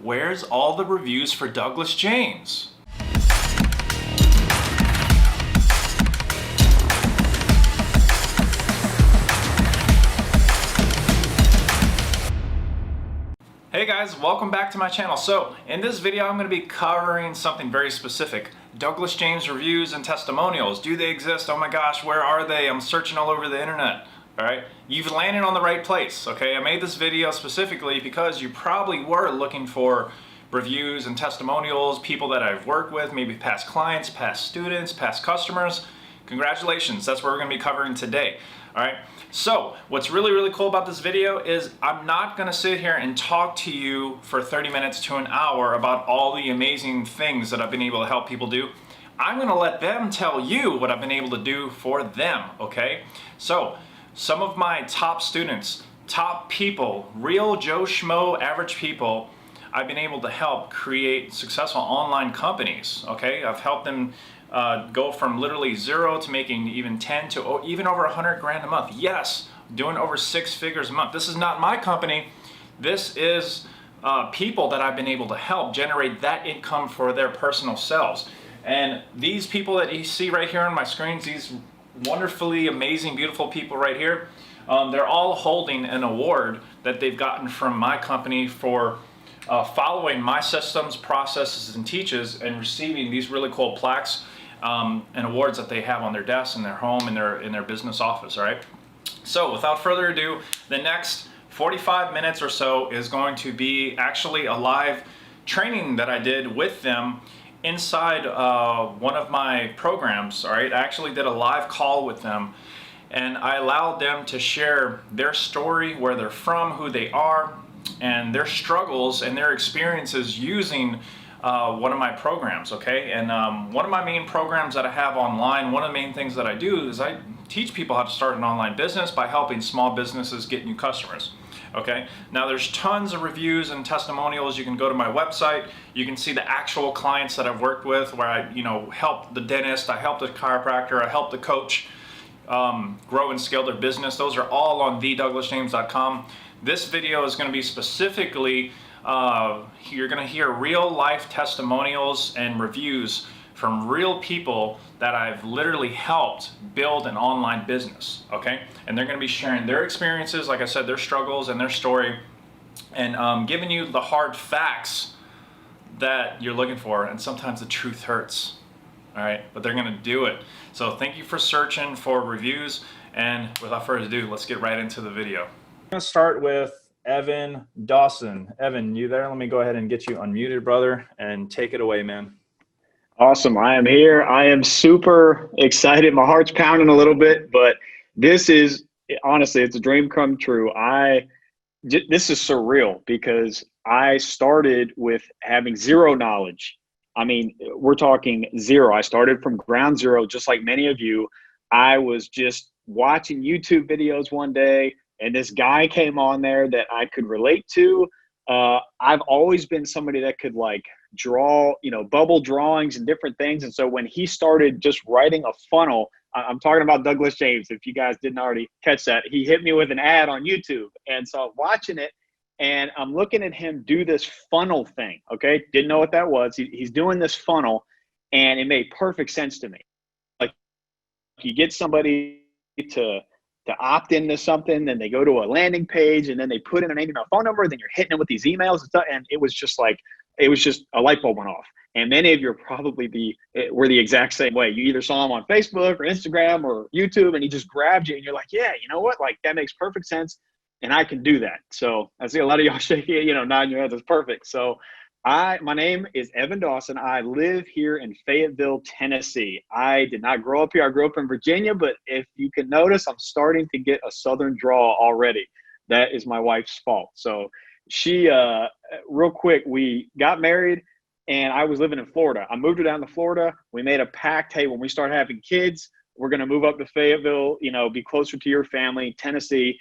where's all the reviews for Douglas James? Hey guys, welcome back to my channel. So in this video I'm going to be covering something very specific. Douglas James reviews and testimonials. Do they exist? Oh my gosh, where are they? I'm searching all over the internet. Alright, you've landed on the right place. Okay, I made this video specifically because you probably were looking for reviews and testimonials, people that I've worked with, maybe past clients, past students, past customers. Congratulations, that's what we're going to be covering today. Alright, so what's really cool about this video is I'm not going to sit here and talk to you for 30 minutes to an hour about all the amazing things that I've been able to help people do. I'm going to let them tell you what I've been able to do for them, okay? So, some of my top students, top people, real Joe Schmo average people, I've been able to help create successful online companies, okay? I've helped them go from literally zero to making even 10 to even over 100 grand a month. Yes, doing over 6 figures a month. This is not my company. This is people that I've been able to help generate that income for their personal selves. And these people that you see right here on my screens, these wonderfully amazing, beautiful people right here, they're all holding an award that they've gotten from my company for following my systems, processes, and teaches, and receiving these really cool plaques and awards that they have on their desk, in their home, in their business office. All right. So without further ado, the next 45 minutes or so is going to be actually a live training that I did with them inside one of my programs. All right. I actually did a live call with them, and I allowed them to share their story, where they're from, who they are, and their struggles and their experiences using one of my programs, okay? And one of my main programs that I have online, one of the main things that I do is I teach people how to start an online business by helping small businesses get new customers, okay? Now there's tons of reviews and testimonials. You can go to my website. You can see the actual clients that I've worked with, where I, help the dentist, I help the chiropractor, I help the coach grow and scale their business. Those are all on thedouglasjames.com. This video is going to be specifically, you're going to hear real life testimonials and reviews from real people that I've literally helped build an online business, okay? And they're going to be sharing their experiences, like I said, their struggles and their story, and giving you the hard facts that you're looking for. And sometimes the truth hurts, all right? But they're going to do it. So thank you for searching for reviews, and without further ado, let's get right into the video. I'm going to start with Evan Dawson. Evan, you there? Let me go ahead and get you unmuted, brother, and take it away, man. Awesome. I am here. I am super excited. My heart's pounding a little bit, but this is, honestly, it's a dream come true. This is surreal because I started with having zero knowledge. I mean, we're talking zero. I started from ground zero, just like many of you. I was just watching YouTube videos one day, and this guy came on there that I could relate to. I've always been somebody that could like draw, bubble drawings and different things. And so when he started just writing a funnel, I'm talking about Douglas James, if you guys didn't already catch that, he hit me with an ad on YouTube. And so I'm watching it, and I'm looking at him do this funnel thing. Okay. Didn't know what that was. He's doing this funnel, and it made perfect sense to me. Like, you get somebody to opt into something, then they go to a landing page, and then they put in a name and a phone number, then you're hitting them with these emails and stuff. And it was just a light bulb went off. And many of you were the exact same way. You either saw him on Facebook or Instagram or YouTube, and he just grabbed you, and you're like, yeah, you know what? Like, that makes perfect sense, and I can do that. So I see a lot of y'all shaking, nodding your heads. That's perfect. So my name is Evan Dawson. I live here in Fayetteville, Tennessee. I did not grow up here. I grew up in Virginia, but if you can notice, I'm starting to get a Southern drawl already. That is my wife's fault. So she, real quick, we got married, and I was living in Florida. I moved her down to Florida. We made a pact, hey, when we start having kids, we're going to move up to Fayetteville, be closer to your family, Tennessee.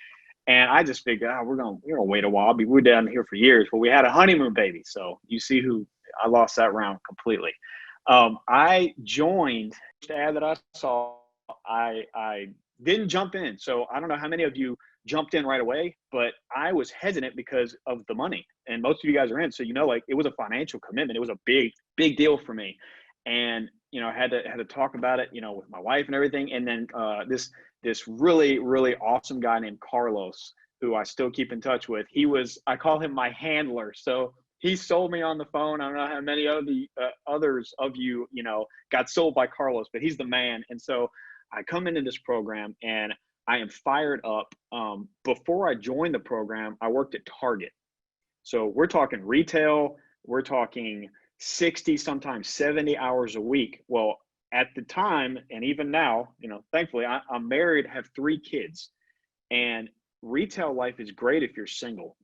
And I just figured, we're gonna wait a while. We were down here for years, but we had a honeymoon baby. So you see who I lost that round completely. I joined the ad that I saw. I didn't jump in. So I don't know how many of you jumped in right away, but I was hesitant because of the money. And most of you guys are in, so like it was a financial commitment. It was a big deal for me, and I had to talk about it, with my wife and everything. And then this really awesome guy named Carlos, who I still keep in touch with. I call him my handler. So he sold me on the phone. I don't know how many of the others of you, got sold by Carlos, but he's the man. And so I come into this program and I am fired up. Before I joined the program, I worked at Target. So we're talking retail, we're talking 60, sometimes 70 hours a week. Well, at the time, and even now, thankfully, I'm married, have 3 kids. And retail life is great if you're single.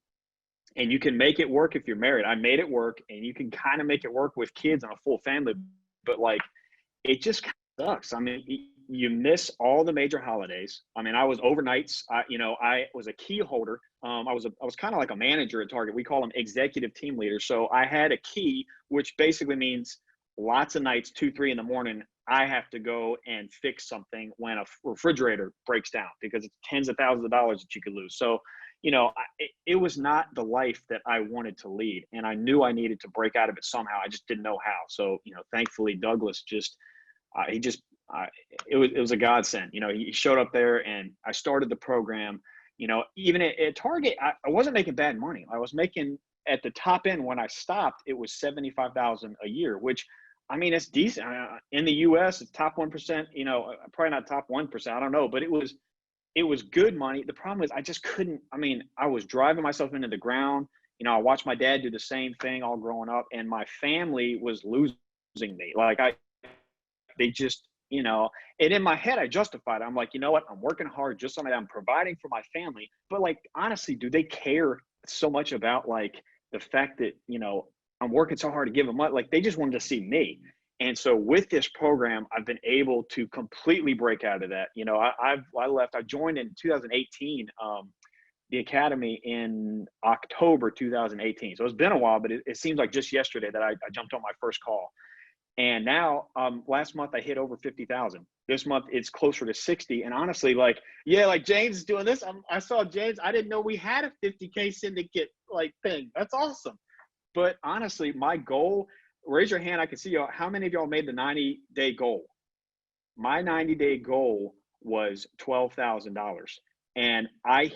And you can make it work if you're married. I made it work, and you can kind of make it work with kids and a full family. But like, it just kind of sucks. I mean, you miss all the major holidays. I mean, I was overnights. I was a key holder. I was kind of like a manager at Target. We call them executive team leaders. So I had a key, which basically means lots of nights, 2, 3 in the morning, I have to go and fix something when a refrigerator breaks down, because it's tens of thousands of dollars that you could lose. So, it was not the life that I wanted to lead, and I knew I needed to break out of it somehow. I just didn't know how. So, thankfully Douglas it was a godsend. He showed up there, and I started the program. Even at Target, I wasn't making bad money. I was making, at the top end when I stopped, it was $75,000 a year, which, I mean, it's decent. In the U.S., it's top 1%. Probably not top 1%. I don't know, but it was good money. The problem is I just couldn't. I mean, I was driving myself into the ground. I watched my dad do the same thing all growing up, and my family was losing me. Like they just, and in my head, I justified it. I'm like, you know what? I'm working hard just so that I'm providing for my family. But like, honestly, do they care so much about like the fact that, I'm working so hard to give them money? Like, they just wanted to see me. And so with this program, I've been able to completely break out of that. I joined in 2018, the academy in October 2018. So it's been a while, but it seems like just yesterday that I jumped on my first call. And now, last month I hit over 50,000. This month it's closer to 60. And honestly, like James is doing this. I saw James. I didn't know we had a 50K syndicate thing. That's awesome. But honestly, my goal, raise your hand. I can see how many of y'all made the 90-day goal. My 90-day goal was $12,000. And I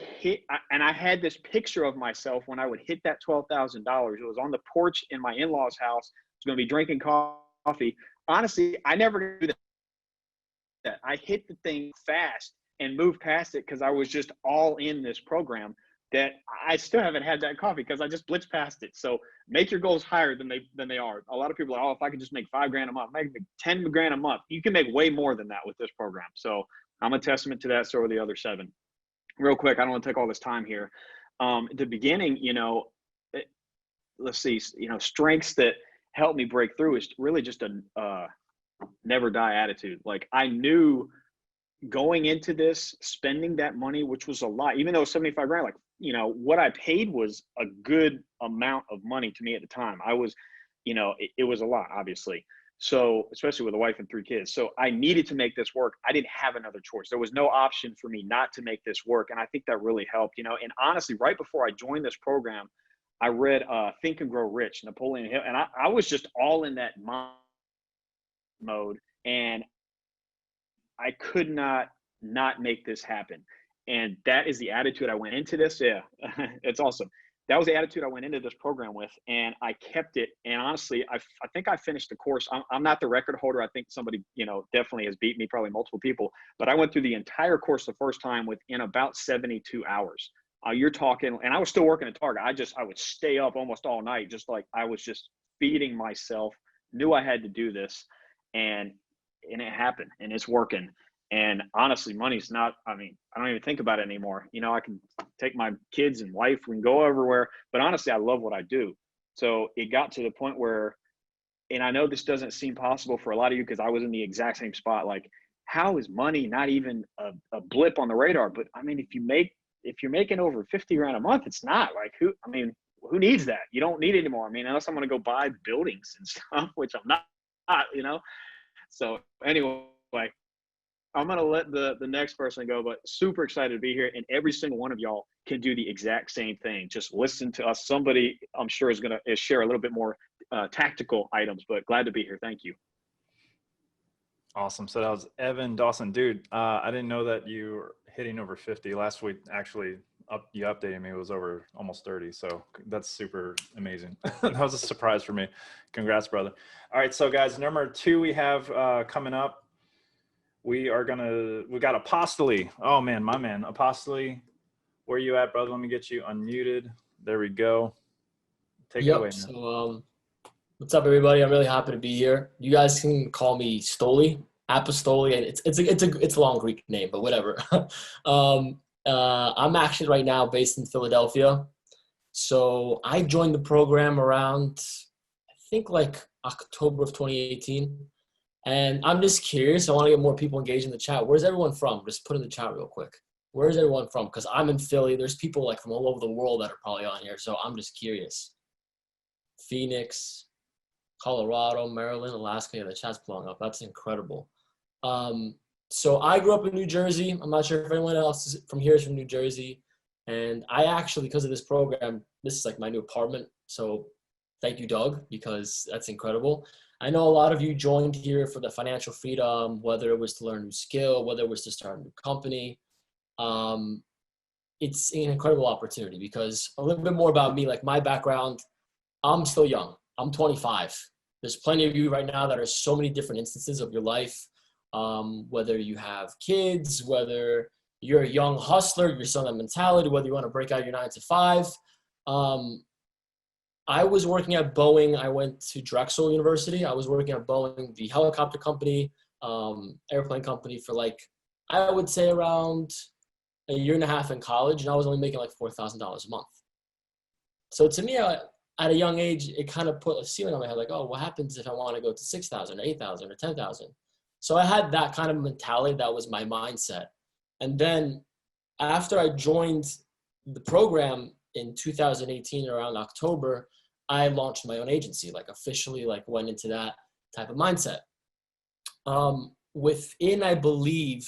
had this picture of myself when I would hit that $12,000. It was on the porch in my in-laws' house. I was going to be drinking coffee. Honestly, I never do that. I hit the thing fast and moved past it because I was just all in this program, that I still haven't had that coffee because I just blitzed past it. So make your goals higher than they are. A lot of people are, oh, if I could just make $5,000 a month, make 10 grand a month. You can make way more than that with this program. So I'm a testament to that. So are the other 7. Real quick, I don't want to take all this time here. At the beginning, let's see, strengths that helped me break through is really just a never die attitude. Like, I knew going into this, spending that money, which was a lot, even though it was 75 grand, what I paid was a good amount of money to me at the time. I was, it was a lot, obviously. So, especially with a wife and 3 kids. So I needed to make this work. I didn't have another choice. There was no option for me not to make this work. And I think that really helped, and honestly, right before I joined this program, I read Think and Grow Rich, Napoleon Hill. And I was just all in that mode. And I could not make this happen. And that is the attitude I went into this. Yeah, it's awesome. That was the attitude I went into this program with, and I kept it. And honestly, I think I finished the course. I'm not the record holder. I think somebody, definitely has beat me, probably multiple people. But I went through the entire course the first time within about 72 hours. You're talking, and I was still working at Target. I would stay up almost all night, just like I was just feeding myself. Knew I had to do this, and it happened, and it's working. And honestly, money's not, I don't even think about it anymore. I can take my kids and wife and go everywhere, but honestly, I love what I do. So it got to the point where, and I know this doesn't seem possible for a lot of you because I was in the exact same spot. Like, how is money not even a blip on the radar? But if you're making over 50 grand a month, it's not like who needs that? You don't need it anymore. Unless I'm going to go buy buildings and stuff, which I'm not. So anyway, I'm gonna let the next person go, but super excited to be here. And every single one of y'all can do the exact same thing. Just listen to us. Somebody I'm sure is gonna share a little bit more tactical items, but glad to be here. Thank you. Awesome. So that was Evan Dawson. Dude, I didn't know that you were hitting over 50. Last week, actually, you updated me. It was over almost 30. So that's super amazing. That was a surprise for me. Congrats, brother. All right. So, guys, number 2 we have coming up. We got Apostoli. Oh, man, my man. Apostoli, where you at, brother? Let me get you unmuted. There we go. Take it away, man. So, what's up, everybody? I'm really happy to be here. You guys can call me Stoli, Apostoli, and it's a long Greek name, but whatever. I'm actually right now based in Philadelphia. So I joined the program around, I think, like October of 2018. And I'm just curious. I want to get more people engaged in the chat. Where's everyone from? Just put in the chat real quick. Where's everyone from? Because I'm in Philly. There's people like from all over the world that are probably on here. So I'm just curious. Phoenix, Colorado, Maryland, Alaska. Yeah, the chat's blowing up. That's incredible. So I grew up in New Jersey. I'm not sure if anyone else from here is from New Jersey. And I actually, because of this program, this is like my new apartment. So thank you, Doug, because that's incredible. I know a lot of you joined here for the financial freedom, whether it was to learn a new skill, whether it was to start a new company. It's an incredible opportunity because a little bit more about me, like my background, I'm still young. I'm 25. There's plenty of you right now that are so many different instances of your life, whether you have kids, whether you're a young hustler, you're still in that mentality, whether you want to break out your 9 to 5. I was working at Boeing. I went to Drexel University. I was working at Boeing, the helicopter company, airplane company for like, I would say around a year and a half in college, and I was only making like $4,000 a month. So to me, at a young age, it kind of put a ceiling on my head, like, oh, what happens if I want to go to 6,000 or 8,000 or 10,000? So I had that kind of mentality. That was my mindset. And then after I joined the program in 2018, around October, I launched my own agency, like officially like went into that type of mindset. Within, I believe,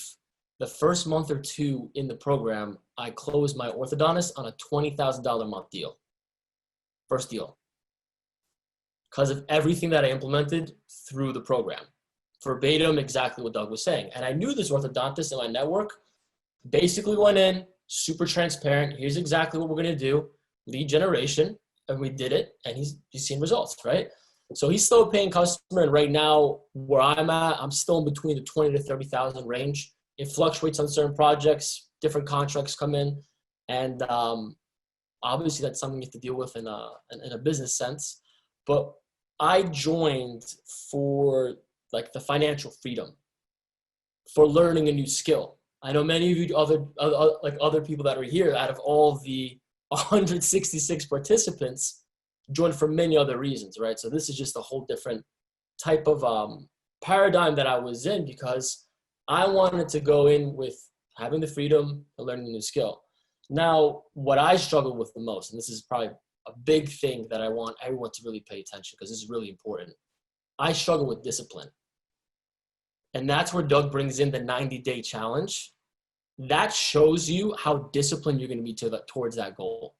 the first month or 2 in the program, I closed my orthodontist on a $20,000 a month deal. First deal. Because of everything that I implemented through the program. Verbatim, exactly what Doug was saying. And I knew this orthodontist in my network basically went in, super transparent. Here's exactly what we're going to do. Lead generation. And we did it. And he's seen results, right? So he's still a paying customer. And right now, where I'm at, I'm still in between the 20 to 30,000 range. It fluctuates on certain projects. Different contracts come in. And obviously, that's something you have to deal with in a business sense. But I joined for like the financial freedom, for learning a new skill. I know many of you other people that are here, out of all the 166 participants, joined for many other reasons, right? So this is just a whole different type of paradigm that I was in, because I wanted to go in with having the freedom and learning a new skill. Now, what I struggle with the most, and this is probably a big thing that I want everyone to really pay attention, because this is really important. I struggle with discipline. And that's where Doug brings in the 90-day challenge. That shows you how disciplined you're going to be towards that goal.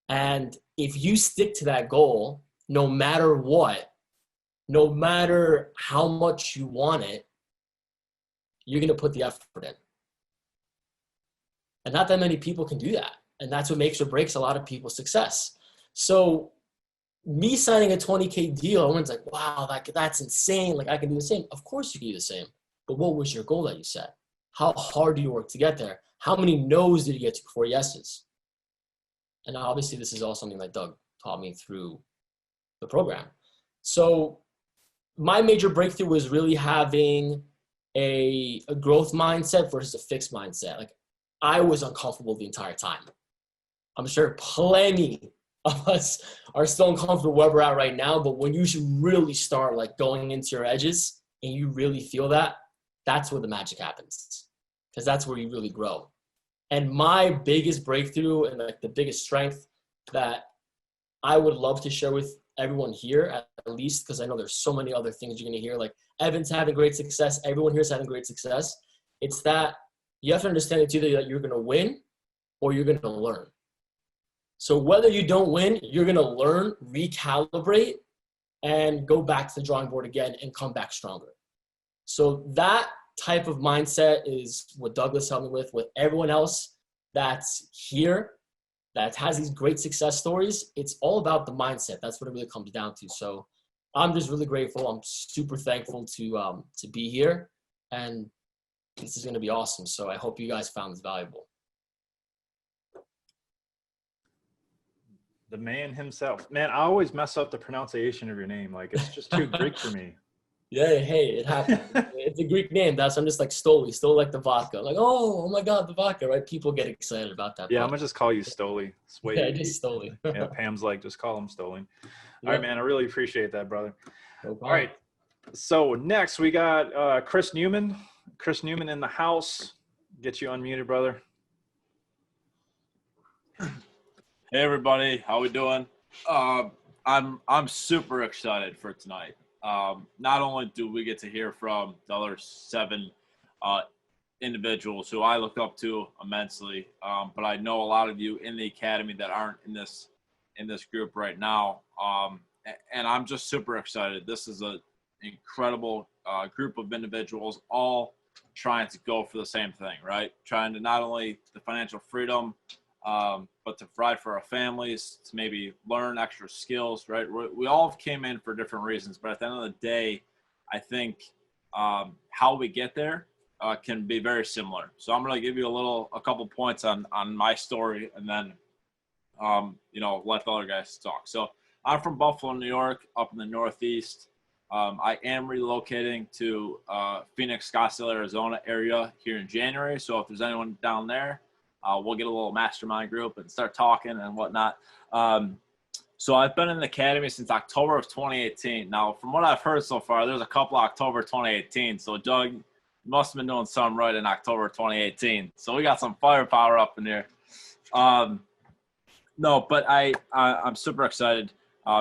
And if you stick to that goal, no matter what, no matter how much you want it, you're going to put the effort in. And not that many people can do that. And that's what makes or breaks a lot of people's success. So me signing a 20K deal, everyone's like, wow, that's insane. Like, I can do the same. Of course you can do the same. But what was your goal that you set? How hard do you work to get there? How many no's did you get to before yeses? And obviously this is all something that Doug taught me through the program. So my major breakthrough was really having a growth mindset versus a fixed mindset. Like, I was uncomfortable the entire time. I'm sure plenty of us are still uncomfortable where we're at right now, but when you should really start like going into your edges and you really feel that, that's where the magic happens, because that's where you really grow. And my biggest breakthrough and like the biggest strength that I would love to share with everyone here, at least, because I know there's so many other things you're going to hear. Like Evan's having great success. Everyone here is having great success. It's that you have to understand it's either that you're going to win or you're going to learn. So whether you don't win, you're going to learn, recalibrate, and go back to the drawing board again and come back stronger. So that type of mindset is what Douglas helped me with everyone else that's here that has these great success stories. It's all about the mindset. That's what it really comes down to. So I'm just really grateful. I'm super thankful to be here, and this is going to be awesome. So I hope you guys found this valuable. The man himself. Man, I always mess up the pronunciation of your name. Like, it's just too Greek for me. Yeah, hey, it happens. It's a Greek name. I'm just like Stoli like the vodka. Like, oh my God, the vodka, right? People get excited about that. Yeah, I'm gonna just call you Stoli. Yeah, just Stoli. Yeah, Pam's like, just call him Stoli. Yeah. All right, man, I really appreciate that, brother. No problem. All right, so next we got Chris Newman. Chris Newman in the house. Get you unmuted, brother. Hey everybody, how we doing? I'm super excited for tonight. Not only do we get to hear from the other 7 individuals who I look up to immensely, but I know a lot of you in the academy that aren't in this group right now, and I'm just super excited. This is an incredible group of individuals, all trying to go for the same thing, right? Trying to not only the financial freedom, but to provide for our families, to maybe learn extra skills, right? We all came in for different reasons, but at the end of the day, I think how we get there can be very similar. So I'm going to give you a couple points on my story, and then, let the other guys talk. So I'm from Buffalo, New York, up in the Northeast. I am relocating to Phoenix, Scottsdale, Arizona area here in January. So if there's anyone down there, we'll get a little mastermind group and start talking and whatnot. So I've been in the academy since October of 2018. Now, from what I've heard so far, there's a couple October 2018. So Doug, you must have been doing something right in October 2018. So we got some firepower up in here. No, but I'm super excited.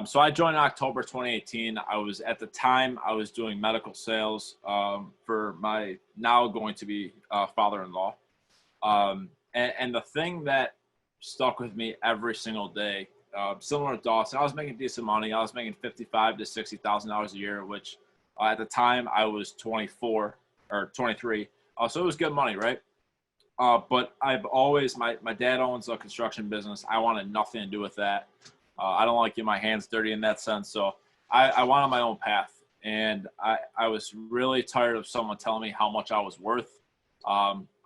So I joined in October 2018. At the time, I was doing medical sales for my now going to be father-in-law. And the thing that stuck with me every single day, similar to Dawson, I was making decent money. I was making $55,000 to $60,000 a year, which at the time I was 24 or 23. So it was good money, right? But I've always, my dad owns a construction business. I wanted nothing to do with that. I don't like getting my hands dirty in that sense. So I wanted my own path. And I was really tired of someone telling me how much I was worth.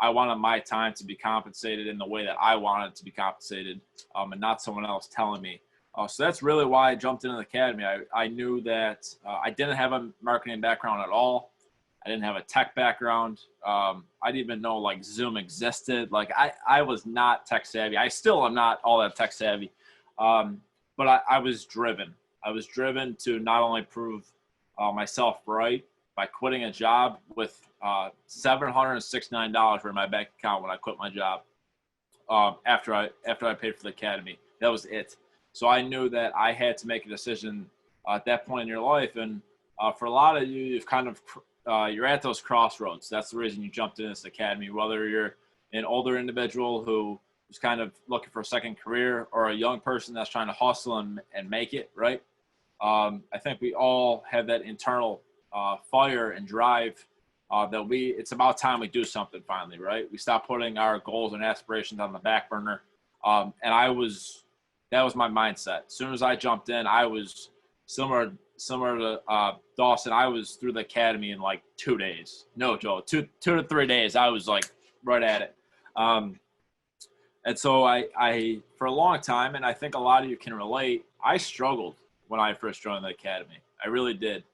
I wanted my time to be compensated in the way that I wanted to be compensated, and not someone else telling me. So that's really why I jumped into the academy. I knew that I didn't have a marketing background at all. I didn't have a tech background. I didn't even know like Zoom existed. Like I was not tech savvy. I still am not all that tech savvy. But I was driven. I was driven to not only prove myself right by quitting a job with $769 in my bank account when I quit my job after I paid for the academy. That was it. So I knew that I had to make a decision at that point in your life. And for a lot of you, you've kind of you're at those crossroads. That's the reason you jumped in this academy, whether you're an older individual who's kind of looking for a second career or a young person that's trying to hustle and make it, right? I think we all have that internal fire and drive that it's about time we do something finally, right? We stop putting our goals and aspirations on the back burner. And that was my mindset. As soon as I jumped in, I was similar to Dawson. I was through the academy in like 2 days. No joke, 2 to 3 days. I was like right at it. And so I for a long time, and I think a lot of you can relate, I struggled when I first joined the academy. I really did.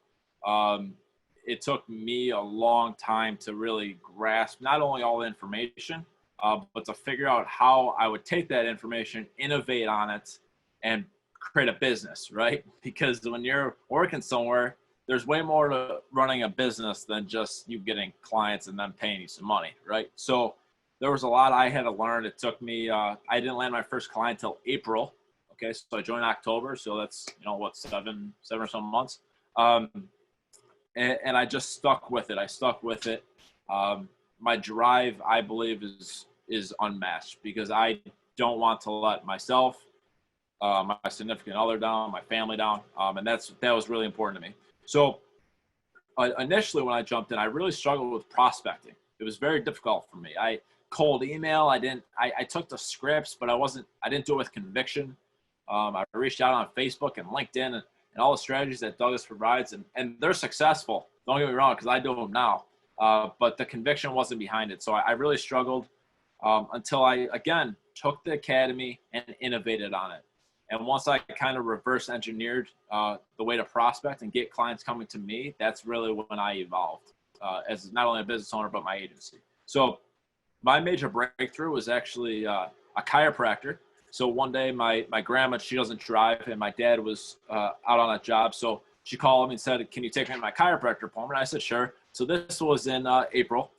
It took me a long time to really grasp not only all the information, but to figure out how I would take that information, innovate on it, and create a business, right? Because when you're working somewhere, there's way more to running a business than just you getting clients and them paying you some money, right? So there was a lot I had to learn. It took me, I didn't land my first client till April of Okay, so I joined in October, so that's, what, seven or some months. And I just stuck with it. I stuck with it. My drive, I believe, is unmatched, because I don't want to let myself, my significant other down, my family down, and that was really important to me. So initially, when I jumped in, I really struggled with prospecting. It was very difficult for me. I cold email. I took the scripts, but I didn't do it with conviction. I reached out on Facebook and LinkedIn and all the strategies that Douglas provides, and they're successful. Don't get me wrong, because I do them now. But the conviction wasn't behind it. So I really struggled until I, again, took the academy and innovated on it. And once I kind of reverse engineered the way to prospect and get clients coming to me, that's really when I evolved as not only a business owner, but my agency. So my major breakthrough was actually a chiropractor. So one day my grandma, she doesn't drive, and my dad was out on a job. So she called me and said, "Can you take me to my chiropractor appointment?" I said, "Sure." So this was in April.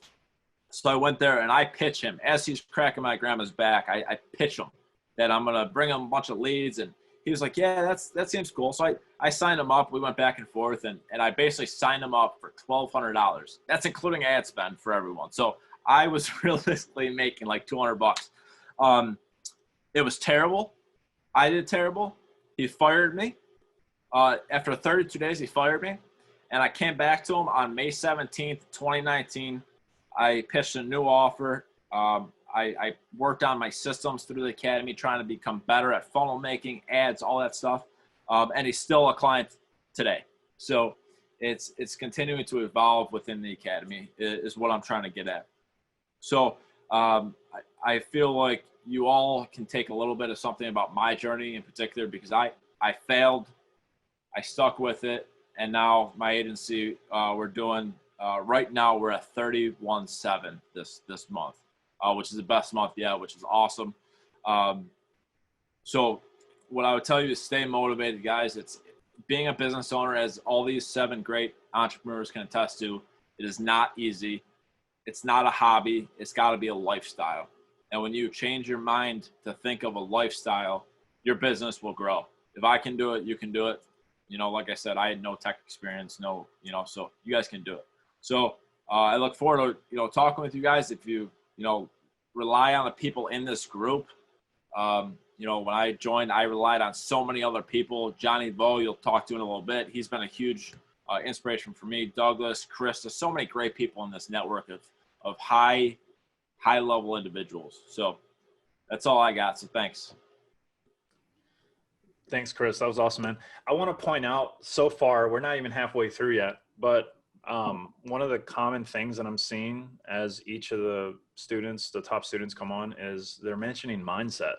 So I went there and I pitch him as he's cracking my grandma's back. I pitch him that I'm going to bring him a bunch of leads. And he was like, "Yeah, that seems cool." So I signed him up. We went back and forth, and I basically signed him up for $1,200. That's including ad spend for everyone. So I was realistically making like $200. It was terrible. I did terrible. He fired me. After 32 days, he fired me. And I came back to him on May 17th, 2019. I pitched a new offer. I worked on my systems through the academy, trying to become better at funnel making, ads, all that stuff. And he's still a client today. So it's continuing to evolve within the academy is what I'm trying to get at. So I feel like you all can take a little bit of something about my journey in particular, because I failed, I stuck with it, and now my agency, we're doing, right now we're at 31.7 this month, which is the best month yet, which is awesome. So what I would tell you is stay motivated, guys. It's being a business owner, as all these 7 great entrepreneurs can attest to. It is not easy. It's not a hobby. It's got to be a lifestyle. And when you change your mind to think of a lifestyle, your business will grow. If I can do it, you can do it. Like I said, I had no tech experience, so you guys can do it. So I look forward to, talking with you guys. If you, rely on the people in this group, when I joined, I relied on so many other people. Johnny Vo, you'll talk to in a little bit. He's been a huge inspiration for me. Douglas, Chris, there's so many great people in this network of high level individuals. So that's all I got. So thanks. Thanks, Chris. That was awesome, man. I want to point out, so far, we're not even halfway through yet, but one of the common things that I'm seeing as each of the top students come on, is they're mentioning mindset,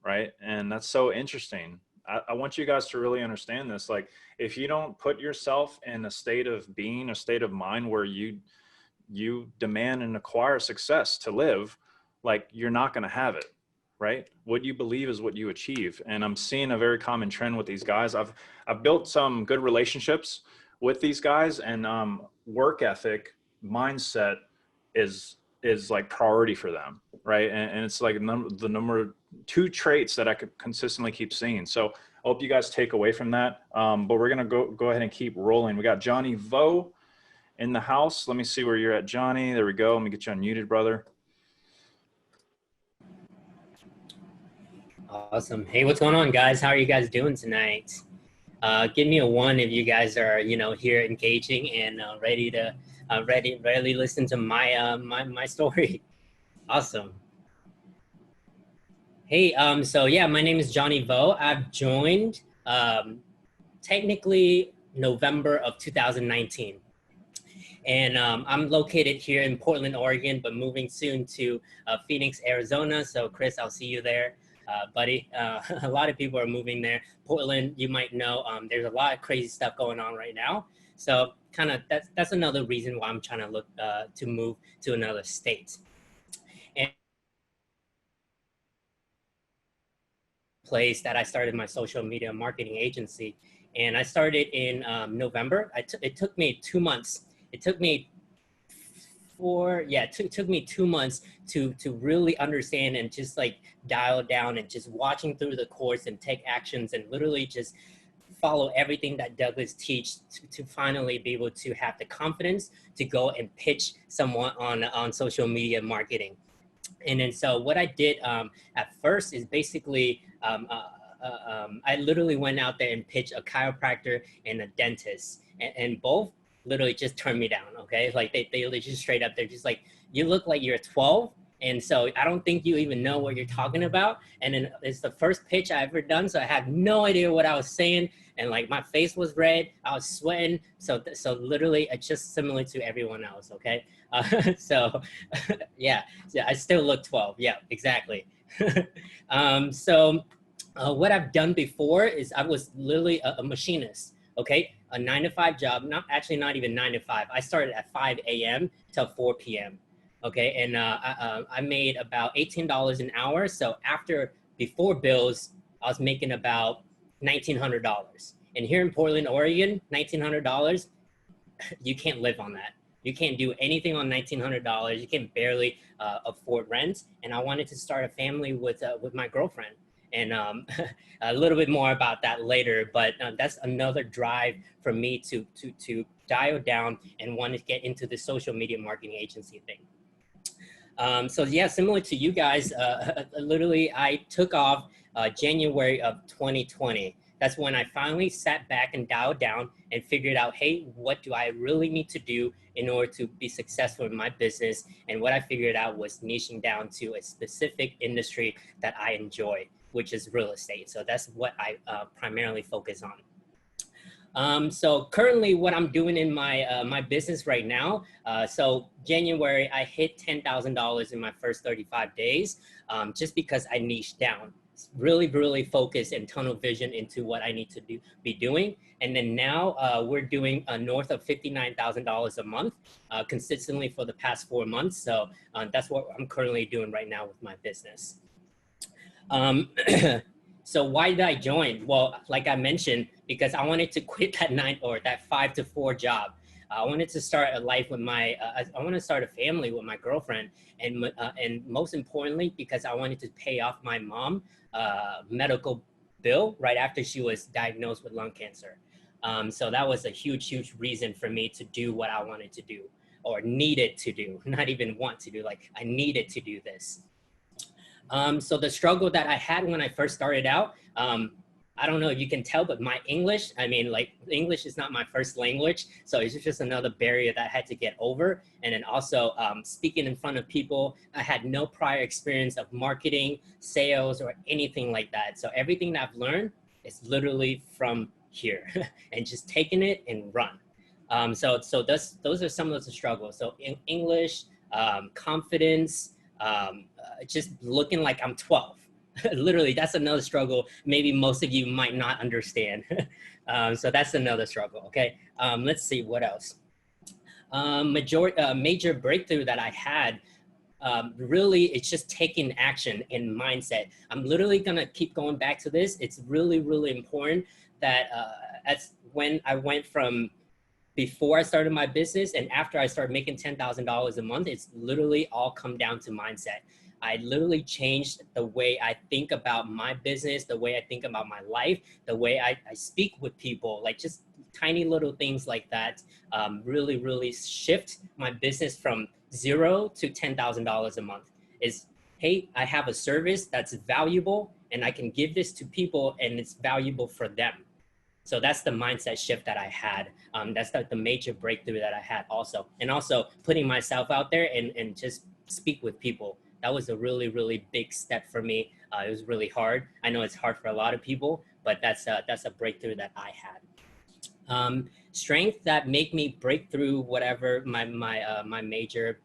right? And that's so interesting. I want you guys to really understand this. Like, if you don't put yourself in a state of being, a state of mind where you demand and acquire success to live, like, you're not going to have it, right? What you believe is what you achieve. And I'm seeing a very common trend with these guys. I've built some good relationships with these guys, and work ethic, mindset is like priority for them, right? And it's like the number 2 traits that I could consistently keep seeing. So I hope you guys take away from that. But we're gonna go ahead and keep rolling. We got Johnny Vo in the house. Let me see where you're at, Johnny. There we go. Let me get you unmuted, brother. Awesome. Hey, what's going on, guys? How are you guys doing tonight? Give me a 1 if you guys are, here engaging and ready to ready listen to my my story. Awesome. Hey, so yeah, my name is Johnny Vo. I've joined technically November of 2019. And I'm located here in Portland, Oregon, but moving soon to Phoenix, Arizona. So Chris, I'll see you there. Buddy, a lot of people are moving there. Portland, you might know, there's a lot of crazy stuff going on right now. So kind of that's another reason why I'm trying to look to move to another state. And place that I started my social media marketing agency, and I started in November. It took me 2 months. It took me took me 2 months to really understand and just like dial down and just watching through the course and take actions and literally just follow everything that Douglas teaches to finally be able to have the confidence to go and pitch someone on social media marketing. And then so what I did at first is basically I literally went out there and pitched a chiropractor and a dentist, and both literally just turned me down. Okay, like they just straight up, they're just like, you look like you're 12, and so I don't think you even know what you're talking about. And then it's the first pitch I ever done, so I had no idea what I was saying, and like my face was red, I was sweating. So literally, it's just similar to everyone else. Okay, so yeah, I still look 12. Yeah, exactly. What I've done before is I was literally a machinist, okay? A 9-to-5 job, not even 9 to 5. I started at 5 a.m. till 4 p.m., okay? And I made about $18 an hour. So before bills, I was making about $1,900. And here in Portland, Oregon, $1,900, you can't live on that. You can't do anything on $1,900. You can barely afford rent. And I wanted to start a family with my girlfriend. And a little bit more about that later, but that's another drive for me to dial down and want to get into the social media marketing agency thing. So yeah, similar to you guys, literally I took off January of 2020. That's when I finally sat back and dialed down and figured out, hey, what do I really need to do in order to be successful in my business? And what I figured out was niching down to a specific industry that I enjoy, which is real estate. So that's what I primarily focus on. So currently what I'm doing in my business right now, so January, I hit $10,000 in my first 35 days, just because I niched down, really focused and tunnel vision into what I need to be doing. And then now we're doing north of $59,000 a month consistently for the past 4 months. So that's what I'm currently doing right now with my business. So why did I join? Well, like I mentioned, because I wanted to quit that 5 to 4 job. I wanted to start a life with I want to start a family with my girlfriend. And most importantly, because I wanted to pay off my mom medical bill right after she was diagnosed with lung cancer. So that was a huge reason for me to do what I wanted to do, or needed to do, not even want to do, like I needed to do this. So the struggle that I had when I first started out, I don't know if you can tell, but my English, I mean, like English is not my first language. So it's just another barrier that I had to get over. And then also speaking in front of people, I had no prior experience of marketing, sales, or anything like that. So everything that I've learned is literally from here and just taking it and run. So those are some of the struggles. So in English, confidence, just looking like I'm 12. Literally, that's another struggle. Maybe most of you might not understand. So that's another struggle. Okay, let's see what else. Major breakthrough that I had. Really, it's just taking action and mindset. I'm literally gonna keep going back to this. It's really important that that's when I went from before I started my business and after I started making $10,000 a month. It's literally all come down to mindset. I literally changed the way I think about my business, the way I think about my life, the way I speak with people, like just tiny little things like that. Really shift my business from $0 to $10,000 a month. Is, hey, I have a service that's valuable and I can give this to people and it's valuable for them. So that's the mindset shift that I had. That's the major breakthrough that I had also. And also putting myself out there and just speak with people. That was a really big step for me. It was really hard. I know it's hard for a lot of people, but that's a breakthrough that I had. Strength that make me break through whatever my major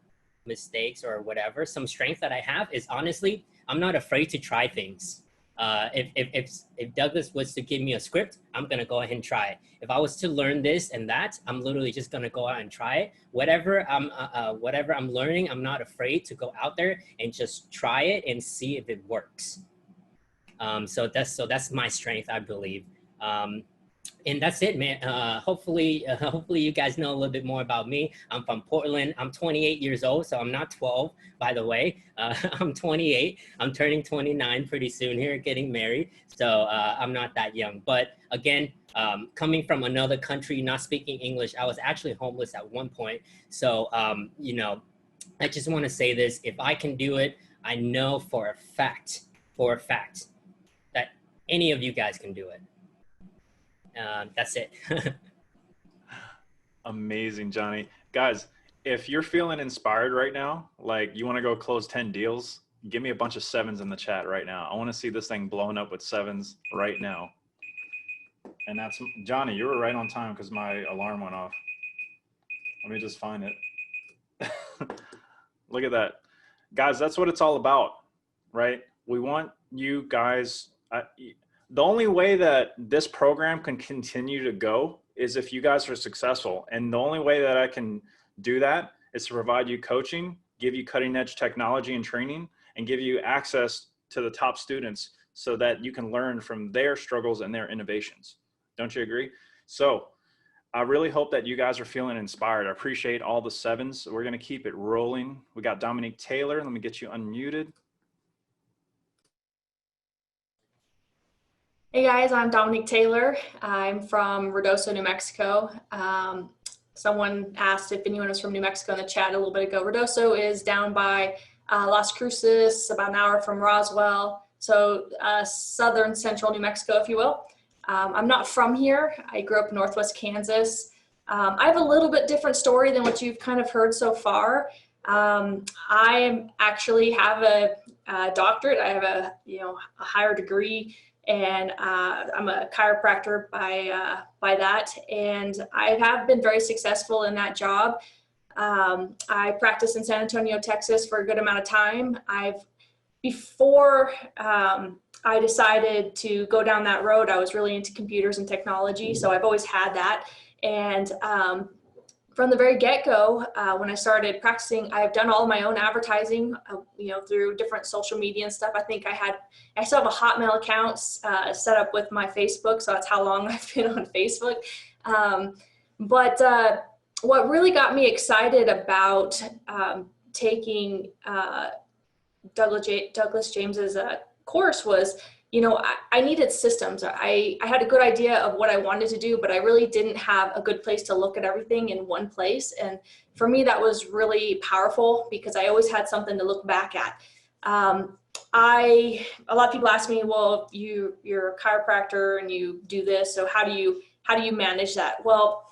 mistakes or whatever. Some strength that I have is, honestly, I'm not afraid to try things. If Douglas was to give me a script, I'm gonna go ahead and try it. If I was to learn this and that, I'm literally just gonna go out and try it. Whatever I'm learning, I'm not afraid to go out there and just try it and see if it works. So that's my strength, I believe. And that's it, man. Hopefully you guys know a little bit more about me. I'm from Portland. I'm 28 years old, so I'm not 12, by the way. I'm 28. I'm turning 29 pretty soon here, getting married. So I'm not that young. But again, coming from another country, not speaking English, I was actually homeless at one point. So, you know, I just want to say this. If I can do it, I know for a fact, that any of you guys can do it. That's it. Amazing, Johnny. Guys, if you're feeling inspired right now, like you want to go close 10 deals, give me a bunch of 7s in the chat right now. I want to see this thing blown up with 7s right now. And that's, Johnny, you were right on time because my alarm went off. Let me just find it. Look at that. Guys, that's what it's all about, right? We want you guys, the only way that this program can continue to go is if you guys are successful. And the only way that I can do that is to provide you coaching, give you cutting edge technology and training, and give you access to the top students so that you can learn from their struggles and their innovations. Don't you agree? So I really hope that you guys are feeling inspired. I appreciate all the 7s. We're going to keep it rolling. We got Dominique Taylor. Let me get you unmuted. Hey guys, I'm Dominique Taylor. I'm from Ruidoso, New Mexico. Someone asked if anyone was from New Mexico in the chat a little bit ago. Ruidoso is down by Las Cruces, about an hour from Roswell. So southern central New Mexico, if you will. I'm not from here. I grew up in Northwest Kansas. I have a little bit different story than what you've kind of heard so far. I actually have a doctorate. I have a higher degree. And I'm a chiropractor by that, and I have been very successful in that job. I practiced in San Antonio, Texas for a good amount of time. Before I decided to go down that road, I was really into computers and technology, so I've always had that. And from the very get-go, when I started practicing, I've done all of my own advertising, through different social media and stuff. I still have a Hotmail account set up with my Facebook, so that's how long I've been on Facebook. But what really got me excited about taking Douglas James's course was, I needed systems. I had a good idea of what I wanted to do, but I really didn't have a good place to look at everything in one place. And for me, that was really powerful because I always had something to look back at. A lot of people ask me, well, you're a chiropractor and you do this, so how do you manage that? Well,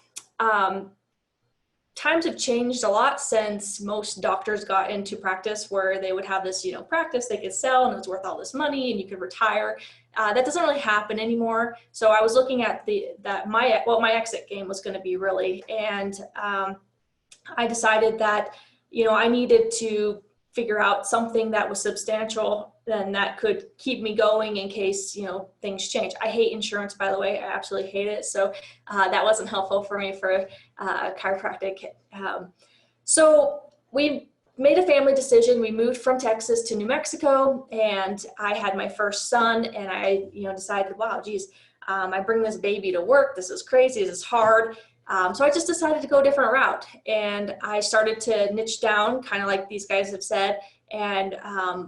times have changed a lot since most doctors got into practice, where they would have this, practice they could sell and it was worth all this money and you could retire. That doesn't really happen anymore. So I was looking at what my exit game was going to be really. And I decided that, I needed to figure out something that was substantial and that could keep me going in case, things change. I hate insurance, by the way. I absolutely hate it. So that wasn't helpful for me for chiropractic. So we made a family decision. We moved from Texas to New Mexico, and I had my first son, and I, decided, wow, geez, I bring this baby to work. This is crazy. This is hard. So I just decided to go a different route, and I started to niche down, kind of like these guys have said, and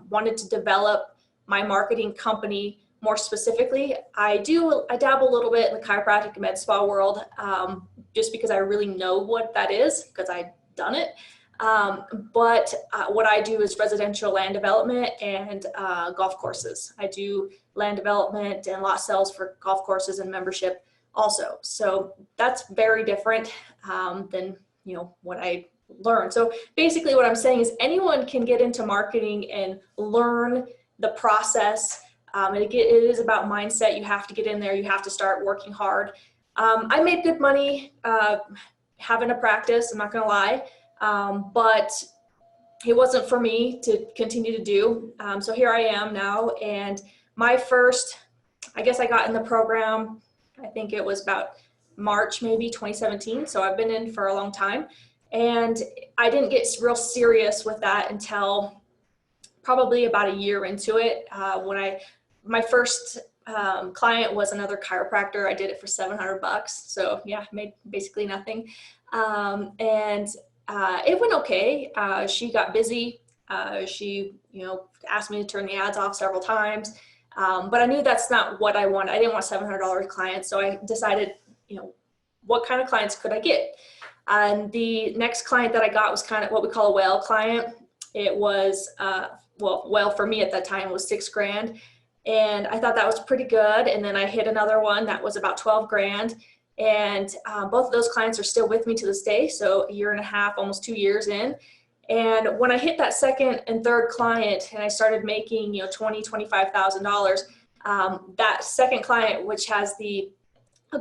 wanted to develop my marketing company more specifically. I dabble a little bit in the chiropractic and med spa world, just because I really know what that is, because I've done it. But what I do is residential land development and golf courses. I do land development and lot sales for golf courses and membership also. So that's very different than what I learned. So basically what I'm saying is anyone can get into marketing and learn the process. It is about mindset. You have to get in there. You have to start working hard. I made good money having a practice, I'm not gonna lie, but it wasn't for me to continue to do. So here I am now, and my first, I guess I got in the program, I think it was about March, maybe 2017. So I've been in for a long time, and I didn't get real serious with that until probably about a year into it. When my first client was another chiropractor. I did it for $700. So yeah, made basically nothing. And it went okay. She got busy. She, asked me to turn the ads off several times. But I knew that's not what I wanted. I didn't want $700 clients. So I decided, what kind of clients could I get? And the next client that I got was kind of what we call a whale client. It was, whale for me at that time was $6,000. And I thought that was pretty good. And then I hit another one that was about 12 grand. And both of those clients are still with me to this day. So a year and a half, almost 2 years in. And when I hit that second and third client and I started making, $20,000, $25,000, that second client, which has a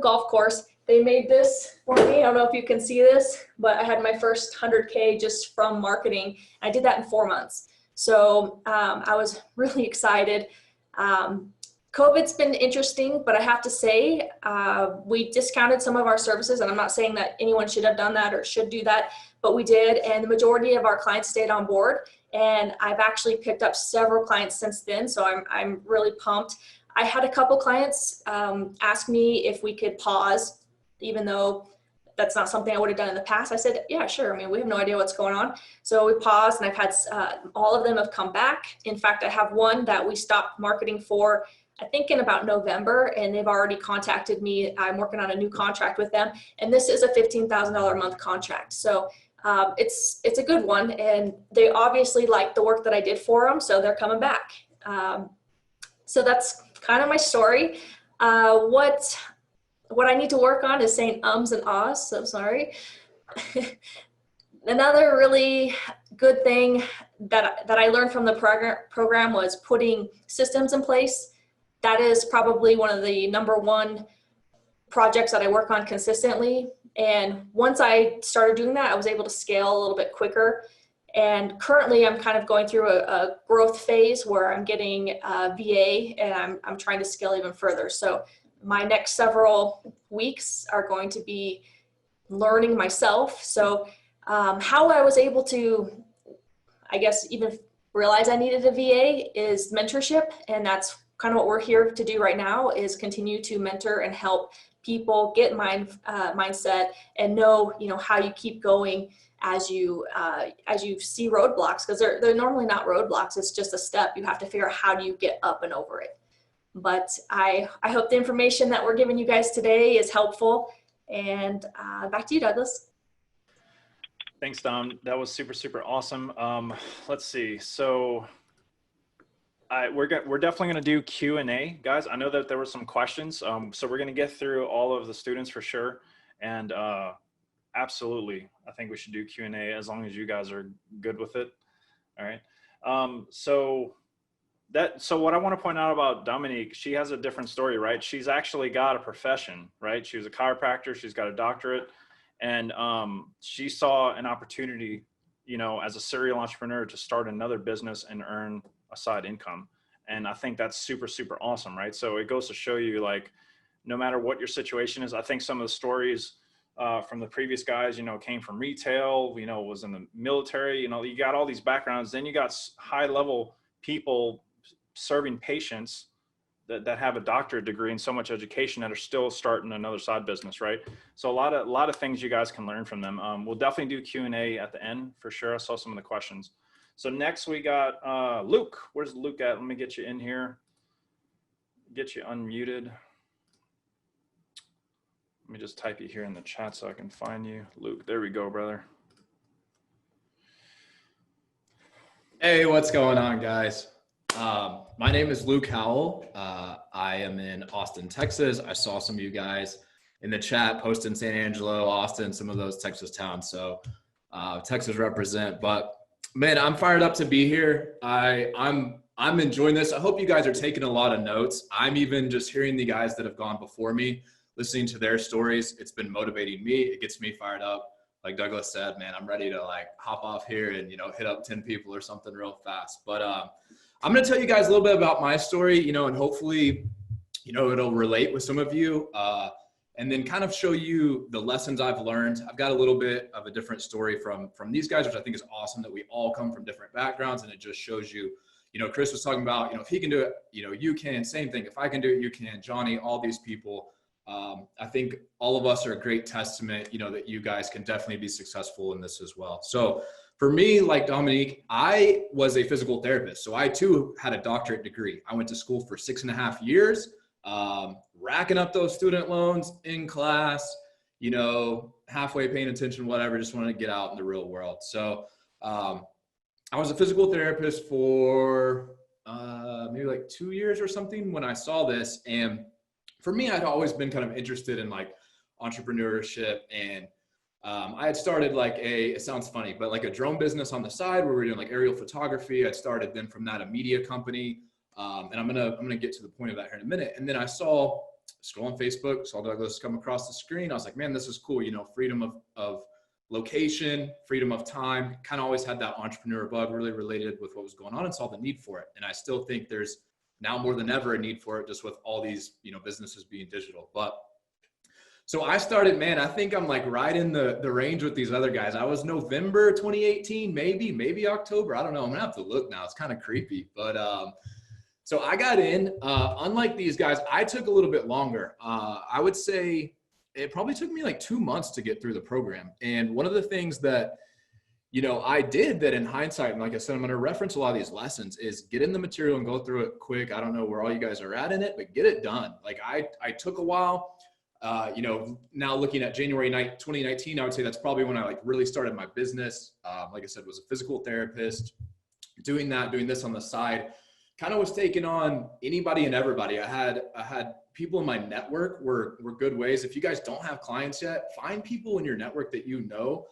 golf course, they made this for me. I don't know if you can see this, but I had my first 100K just from marketing. I did that in 4 months. So I was really excited. COVID's been interesting, but I have to say, we discounted some of our services, and I'm not saying that anyone should have done that or should do that, but we did, and the majority of our clients stayed on board, and I've actually picked up several clients since then, so I'm really pumped. I had a couple clients ask me if we could pause, even though that's not something I would have done in the past. I said, yeah, sure. I mean, we have no idea what's going on. So we paused, and I've had all of them have come back. In fact, I have one that we stopped marketing for, I think in about November, and they've already contacted me. I'm working on a new contract with them, and this is a $15,000 a month contract. So it's a good one, and they obviously like the work that I did for them, so they're coming back. So that's kind of my story. What I need to work on is saying ums and ahs, so sorry. Another really good thing that I learned from the program was putting systems in place. That is probably one of the #1 projects that I work on consistently. And once I started doing that, I was able to scale a little bit quicker. And currently I'm kind of going through a growth phase where I'm getting VA, and I'm trying to scale even further. So my next several weeks are going to be learning myself. So how I was able to, I guess, even realize I needed a VA is mentorship. And that's kind of what we're here to do right now, is continue to mentor and help people get mindset and know, how you keep going as you see roadblocks, because they're normally not roadblocks. It's just a step. You have to figure out how do you get up and over it. But I hope the information that we're giving you guys today is helpful. And back to you, Douglas. Thanks, Dom. That was super, super awesome. Let's see. So we're definitely going to do Q&A, guys. I know that there were some questions. So we're going to get through all of the students for sure. And absolutely, I think we should do Q&A as long as you guys are good with it. All right. So what I want to point out about Dominique, she has a different story, right? She's actually got a profession, right? She was a chiropractor. She's got a doctorate, and she saw an opportunity, as a serial entrepreneur, to start another business and earn a side income. And I think that's super, super awesome, right? So it goes to show you, like, no matter what your situation is, I think some of the stories from the previous guys, came from retail, was in the military, you got all these backgrounds. Then you got high level people serving patients that have a doctorate degree and so much education that are still starting another side business, right? So a lot of things you guys can learn from them. We'll definitely do Q&A at the end for sure. I saw some of the questions. So next we got Luke. Where's Luke at? Let me get you in here. Get you unmuted. Let me just type you here in the chat so I can find you. Luke, there we go, brother. Hey, what's going on, guys? My name is Luke Howell. I am in Austin, Texas. I saw some of you guys in the chat posting San Angelo, Austin, some of those Texas towns. So Texas represent. But man, I'm fired up to be here. I'm enjoying this. I hope you guys are taking a lot of notes. I'm even just hearing the guys that have gone before me, listening to their stories. It's been motivating me. It gets me fired up. Like Douglas said, man, I'm ready to hop off here and, hit up 10 people or something real fast. But I'm going to tell you guys a little bit about my story, and hopefully, it'll relate with some of you, and then kind of show you the lessons I've learned. I've got a little bit of a different story from these guys, which I think is awesome, that we all come from different backgrounds, and it just shows you, you know, Chris was talking about, you know, if he can do it, you know, you can. Same thing. If I can do it, you can. Johnny, all these people. I think all of us are a great testament, you know, that you guys can definitely be successful in this as well. So for me, like Dominique, I was a physical therapist. So I too had a doctorate degree. I went to school for 6.5 years, racking up those student loans in class, you know, halfway paying attention, whatever, just wanted to get out in the real world. So I was a physical therapist for maybe like 2 years or something when I saw this. And for me, I'd always been kind of interested in like entrepreneurship, and I had started like it sounds funny, but like a drone business on the side where we were doing like aerial photography. I started then from that a media company, and I'm gonna get to the point of that here in a minute. And then I saw, scrolling Facebook, saw Douglas come across the screen. I was like, man, this is cool. You know, freedom of location, freedom of time. Kind of always had that entrepreneur bug, really related with what was going on, and saw the need for it. And I still think there's now more than ever a need for it, just with all these, you know, businesses being digital. But so I started, man, I think I'm like right in the range with these other guys. I was November 2018, maybe October. I don't know. I'm gonna have to look now. It's kind of creepy. But so I got in, unlike these guys, I took a little bit longer. I would say it probably took me like 2 months to get through the program. And one of the things that, you know, I did that in hindsight, and like I said, I'm going to reference a lot of these lessons, is get in the material and go through it quick. I don't know where all you guys are at in it, but get it done. Like I took a while, you know, now looking at January 2019, I would say that's probably when I like really started my business. Like I said, was a physical therapist, doing this on the side, kind of was taking on anybody and everybody. I had people in my network were good ways. If you guys don't have clients yet, find people in your network that you know,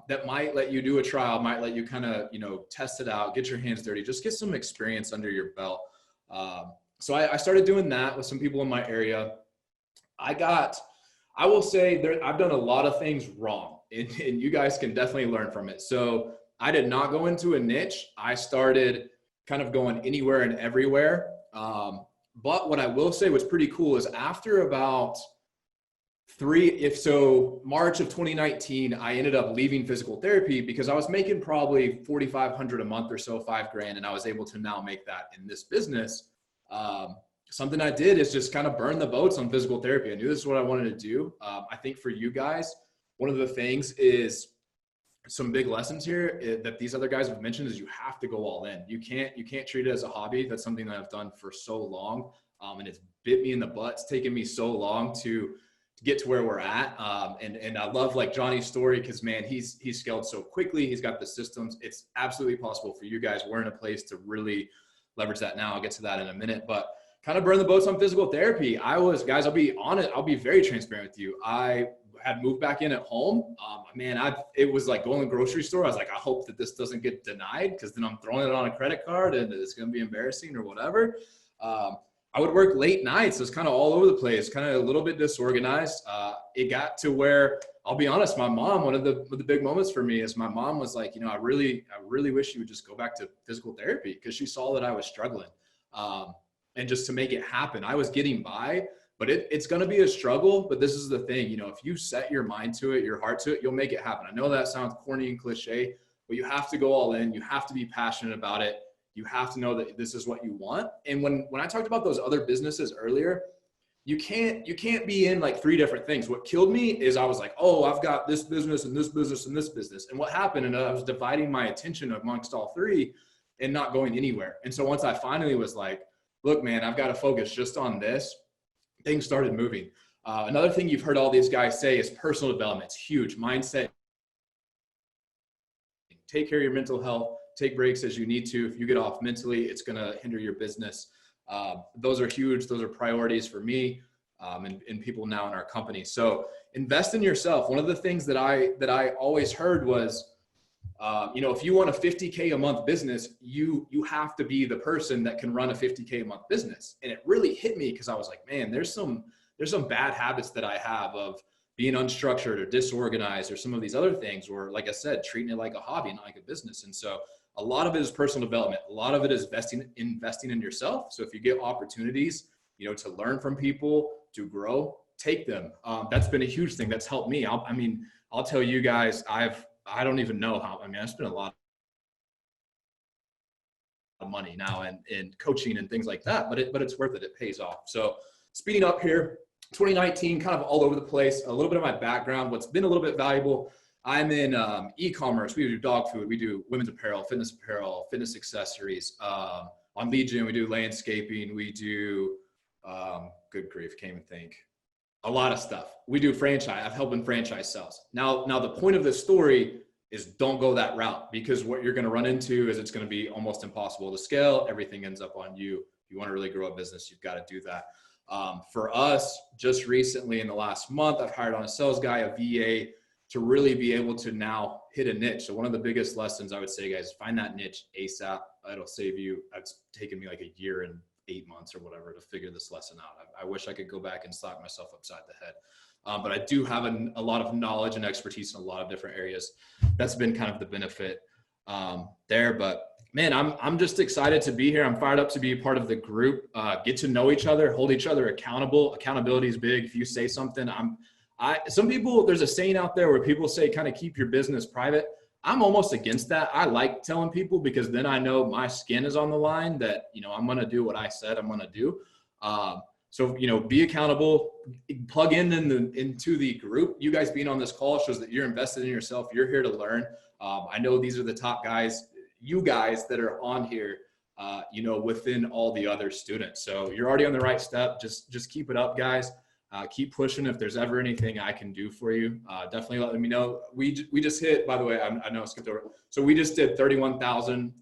that might let you do a trial, might let you kind of, you know, test it out, get your hands dirty, just get some experience under your belt. So I started doing that with some people in my area. I will say I've done a lot of things wrong, and you guys can definitely learn from it. So I did not go into a niche. I started kind of going anywhere and everywhere. But what I will say was pretty cool is after about March of 2019, I ended up leaving physical therapy because I was making probably $4,500 a month or so, $5,000, and I was able to now make that in this business. Something I did is just kind of burn the boats on physical therapy. I knew this is what I wanted to do. I think for you guys, one of the things is some big lessons here that these other guys have mentioned is you have to go all in. You can't treat it as a hobby. That's something that I've done for so long. And it's bit me in the butt. It's taken me so long to get to where we're at. And I love like Johnny's story because, man, he's scaled so quickly. He's got the systems. It's absolutely possible for you guys. We're in a place to really leverage that now. I'll get to that in a minute, but kind of burn the boats on physical therapy. Guys, I'll be honest. I'll be very transparent with you. I had moved back in at home. It was like going to the grocery store. I was like, I hope that this doesn't get denied because then I'm throwing it on a credit card and it's going to be embarrassing or whatever. I would work late nights. It was kind of all over the place, kind of a little bit disorganized. It got to where, I'll be honest, my mom, one of the big moments for me is my mom was like, you know, I really wish you would just go back to physical therapy because she saw that I was struggling. And just to make it happen, I was getting by, but it's going to be a struggle. But this is the thing, you know, if you set your mind to it, your heart to it, you'll make it happen. I know that sounds corny and cliche, but you have to go all in. You have to be passionate about it. You have to know that this is what you want. And when I talked about those other businesses earlier, you can't be in like 3 different things. What killed me is I was like, oh, I've got this business and this business and this business. And what happened, and I was dividing my attention amongst all 3 and not going anywhere. And so once I finally was like, look, man, I've got to focus just on this, things started moving. Another thing you've heard all these guys say is personal development. It's huge. Mindset. Take care of your mental health. Take breaks as you need to. If you get off mentally, it's going to hinder your business. Those are huge. Those are priorities for me and people now in our company. So invest in yourself. One of the things that I always heard was, you know, if you want a $50K a month business, you have to be the person that can run a $50K a month business. And it really hit me because I was like, man, there's some bad habits that I have of being unstructured or disorganized or some of these other things, or like I said, treating it like a hobby, not like a business. And so a lot of it is personal development. A lot of it is investing in yourself. So if you get opportunities, you know, to learn from people, to grow, take them. That's been a huge thing that's helped me. I'll tell you guys, I don't even know how, I spent a lot of money now in coaching and things like that, but it's worth it. It pays off. So speeding up here, 2019, kind of all over the place. A little bit of my background, what's been a little bit valuable. I'm in e-commerce. We do dog food. We do women's apparel, fitness accessories. On Legion, we do landscaping. We do, good grief, can't even think. A lot of stuff. We do franchise. I've helped in franchise sales. Now the point of this story is don't go that route, because what you're going to run into is it's going to be almost impossible to scale. Everything ends up on you. If you want to really grow a business, you've got to do that. For us, just recently in the last month, I've hired on a sales guy, a VA, to really be able to now hit a niche. So one of the biggest lessons I would say, guys, find that niche ASAP. It'll save you. It's taken me like a year and 8 months or whatever to figure this lesson out. I wish I could go back and slap myself upside the head. But I do have a lot of knowledge and expertise in a lot of different areas. That's been kind of the benefit there. But man, I'm just excited to be here. I'm fired up to be a part of the group, get to know each other, hold each other accountable. Accountability is big. If you say something, some people, there's a saying out there where people say kind of keep your business private. I'm almost against that. I like telling people, because then I know my skin is on the line, that, I'm going to do what I said I'm going to do. So, be accountable, plug into the group. You guys being on this call shows that you're invested in yourself. You're here to learn. I know these are the top guys, you guys that are on here, within all the other students. So you're already on the right step. Just keep it up, guys. Keep pushing. If there's ever anything I can do for you, definitely let me know. We just hit, by the way, I know I skipped over. So we just did 31,000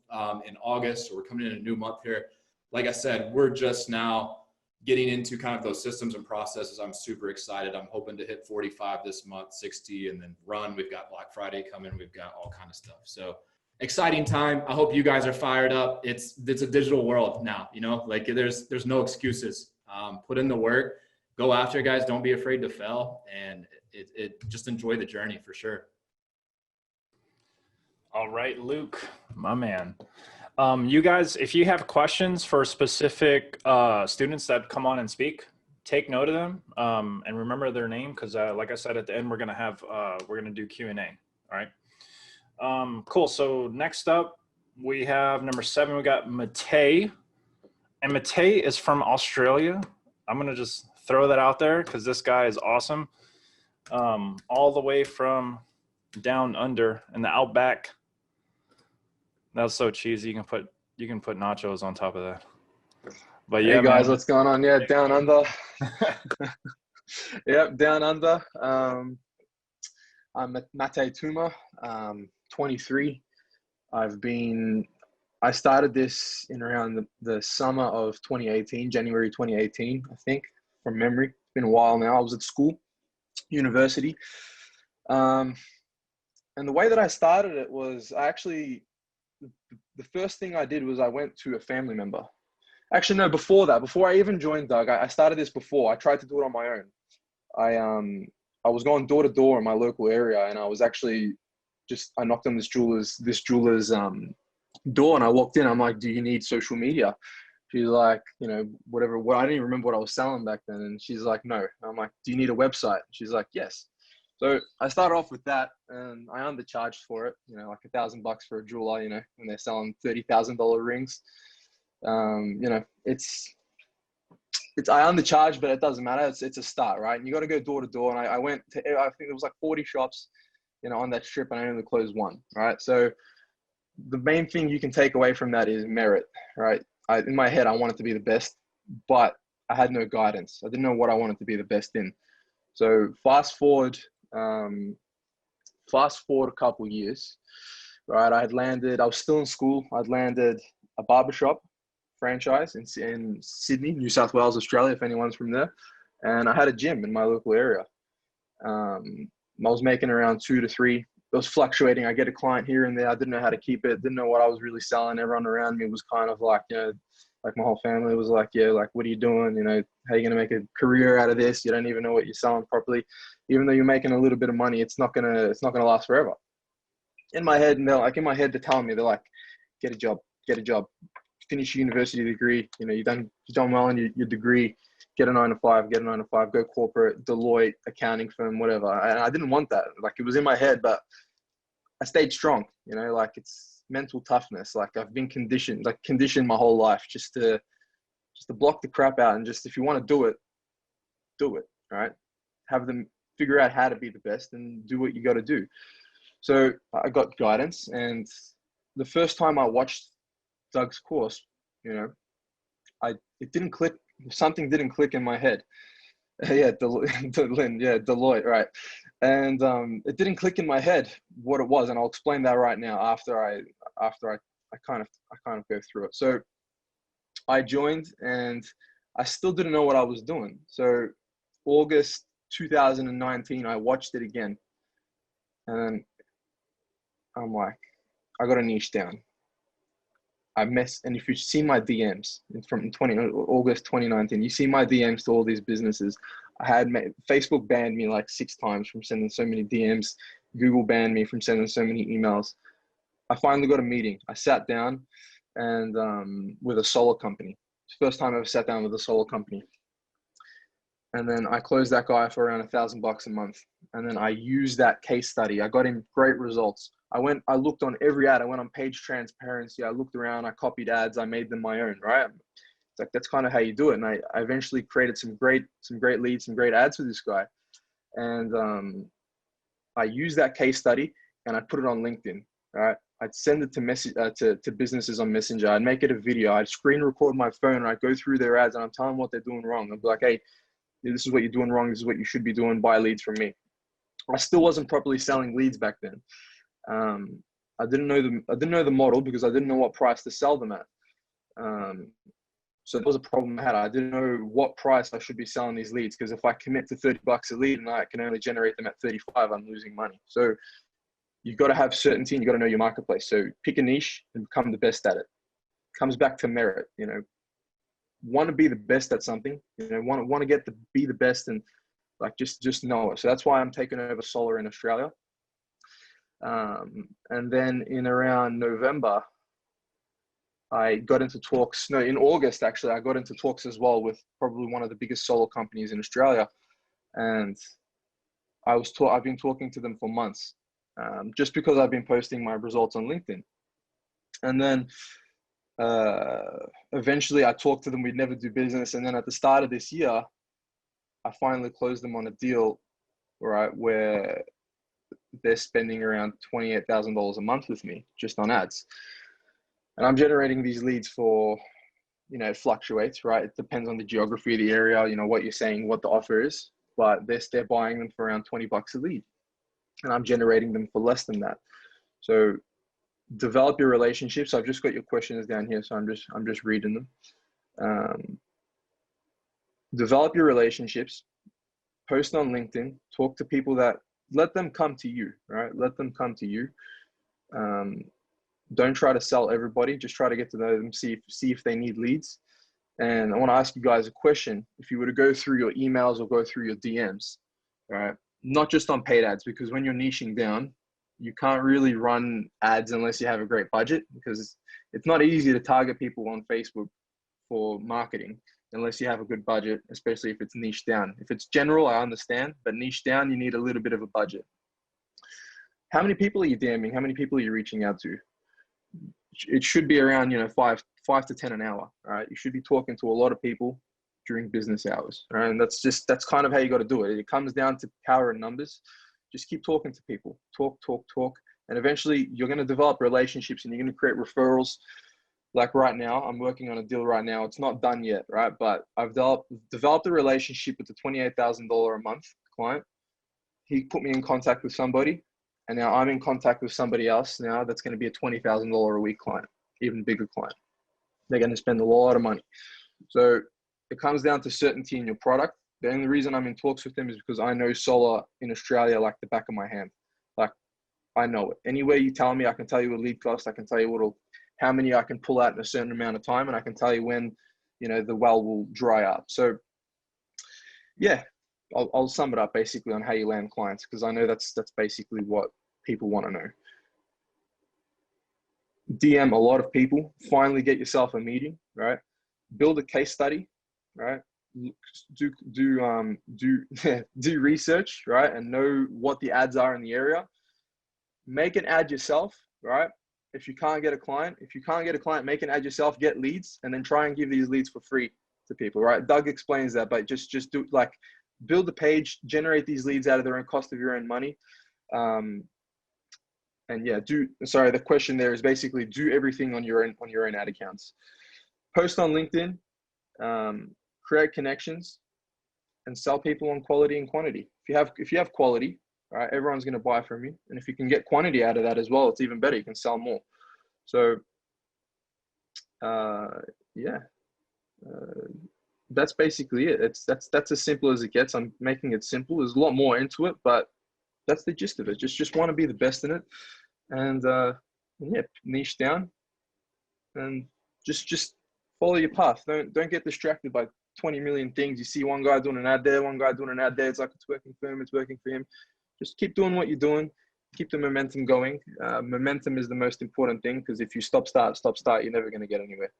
in August. So we're coming in a new month here. Like I said, we're just now getting into kind of those systems and processes. I'm super excited. I'm hoping to hit 45 this month, 60, and then run. We've got Black Friday coming. We've got all kind of stuff. So exciting time. I hope you guys are fired up. It's a digital world now, like there's no excuses. Put in the work. Go after it, guys. Don't be afraid to fail, and just enjoy the journey for sure. All right, Luke, my man. You guys, if you have questions for specific students that come on and speak, take note of them and remember their name, because like I said, at the end we're gonna do Q&A. All right. Cool. So next up we have number 7. We got Matei, and Matei is from Australia. I'm gonna just throw that out there because this guy is awesome. All the way from down under in the outback. That's so cheesy. You can put nachos on top of that. But yeah, hey guys, man. What's going on? Yeah, down under. Yep, down under. I'm Mate Tuma, 23. I started this in around the summer of 2018, January 2018, I think, from memory. It's been a while now. I was at school, university. And the way that I started it was the first thing I did was I went to a family member. Actually, no, before I even joined Doug, I started this before. I tried to do it on my own. I was going door to door in my local area, and I was actually I knocked on this jeweler's door, and I walked in. I'm like, "Do you need social media?" She's like, whatever. I didn't even remember what I was selling back then, and she's like, "No." And I'm like, "Do you need a website?" She's like, "Yes." So I started off with that, and I undercharged for it. Like $1,000 for a jeweler. When they're selling $30,000 rings. It's I undercharged, but it doesn't matter. It's a start, right? And you got to go door to door. And I went to, I think it was like 40 shops, on that strip, and I only closed one, right? So the main thing you can take away from that is merit, right? In my head, I wanted to be the best, but I had no guidance. I didn't know what I wanted to be the best in. So fast forward a couple of years, right? I was still in school. I'd landed a barbershop franchise in Sydney, New South Wales, Australia, if anyone's from there. And I had a gym in my local area. I was making around 2 to 3. It was fluctuating. I get a client here and there. I didn't know how to keep it. Didn't know what I was really selling. Everyone around me was kind of like, like my whole family was like, yeah, like, what are you doing? How are you going to make a career out of this? You don't even know what you're selling properly. Even though you're making a little bit of money, it's not going to last forever. In my head, they're telling me, they're like, get a job, finish your university degree. You've done well in your degree, get a 9 to 5, go corporate, Deloitte, accounting firm, whatever. And I didn't want that. Like, it was in my head, but I stayed strong, like mental toughness. Like I've been conditioned my whole life just to block the crap out and just, if you want to do it, right? Have them figure out how to be the best and do what you got to do. So I got guidance, and the first time I watched Doug's course, you know, it didn't click. Something didn't click in my head. Yeah, Deloitte, right? And it didn't click in my head what it was, and I'll explain that right now after I kind of go through it. So I joined, and I still didn't know what I was doing. So August 2019, I watched it again, and I'm like, I got a niche down. And if you see my DMs from August 2019, you see my DMs to all these businesses. Facebook banned me like 6 times from sending so many DMs. Google banned me from sending so many emails. I finally got a meeting. I sat down and with a solar company. It's the first time I ever sat down with a solar company. And then I closed that guy for around $1,000 a month. And then I used that case study. I got him great results. I looked on every ad. I went on Page Transparency. I looked around. I copied ads. I made them my own, right? It's like, that's kind of how you do it. And I eventually created some great leads, some great ads for this guy. And I used that case study and I put it on LinkedIn, right? I'd send it to businesses on Messenger. I'd make it a video. I'd screen record my phone and I'd go through their ads and I'm telling them what they're doing wrong. I'd be like, hey, this is what you're doing wrong. This is what you should be doing. Buy leads from me. I still wasn't properly selling leads back then. I didn't know the model because I didn't know what price to sell them at. So that was a problem I had. I didn't know what price I should be selling these leads, because if I commit to $30 a lead and I can only generate them at 35, I'm losing money. So you've got to have certainty and you've got to know your marketplace. So pick a niche and become the best at it. Comes back to merit, you know. Want to be the best at something, you know, want to be the best, and like just know it. So that's why I'm taking over solar in Australia. And then in around November, I got into talks. No, in August actually, I got into talks as well with probably one of the biggest solar companies in Australia, and I've been talking to them for months, just because I've been posting my results on LinkedIn. And then eventually I talked to them. We'd never do business, and then at the start of this year, I finally closed them on a deal, right, where they're spending around $28,000 a month with me just on ads. And I'm generating these leads for, you know, it fluctuates, right? It depends on the geography of the area, you know, what you're saying, what the offer is, but they're buying them for around $20 a lead, and I'm generating them for less than that. So develop your relationships. I've just got your questions down here, so I'm just reading them. Develop your relationships, post on LinkedIn, talk to people let them come to you, right? Let them come to you. Don't try to sell everybody. Just try to get to know them, see if they need leads. And I want to ask you guys a question. If you were to go through your emails or go through your DMs, right? Not just on paid ads, because when you're niching down, you can't really run ads unless you have a great budget, because it's not easy to target people on Facebook for marketing unless you have a good budget, especially if it's niche down. If it's general, I understand, but niche down, you need a little bit of a budget. How many people are you DMing? How many people are you reaching out to? It should be around, you know, 5 to 10 an hour, all right? You should be talking to a lot of people during business hours, all right? And that's kind of how you got to do it. It comes down to power and numbers. Just keep talking to people, talk. And eventually you're going to develop relationships and you're going to create referrals. Like right now, I'm working on a deal right now. It's not done yet, right? But I've developed a relationship with the $28,000 a month client. He put me in contact with somebody, and now I'm in contact with somebody else now that's going to be a $20,000 a week client, even bigger client. They're going to spend a lot of money. So it comes down to certainty in your product. The only reason I'm in talks with them is because I know solar in Australia like the back of my hand. Like, I know it. Anywhere you tell me, I can tell you a lead cost. I can tell you how many I can pull out in a certain amount of time, and I can tell you when, you know, the well will dry up. So yeah, I'll sum it up basically on how you land clients, because I know that's basically what people want to know. DM a lot of people, finally get yourself a meeting, right? Build a case study, right? Do research, right? And know what the ads are in the area. Make an ad yourself, right? if you can't get a client, make an ad yourself, get leads, and then try and give these leads for free to people, right? Doug explains that, but just do, like, build a page, generate these leads out of their own cost of your own money. And yeah, the question there is basically do everything on your own ad accounts. Post on LinkedIn, create connections, and sell people on quality and quantity. If you have quality, right, everyone's going to buy from you. And if you can get quantity out of that as well, it's even better. You can sell more. So, that's basically it. That's as simple as it gets. I'm making it simple. There's a lot more into it, but that's the gist of it. Just want to be the best in it, and niche down, and just follow your path. Don't get distracted by 20 million things. You see one guy doing an ad there, one guy doing an ad there. It's like it's working for him. Just keep doing what you're doing. Keep the momentum going. Momentum is the most important thing, because if you stop, start, you're never going to get anywhere.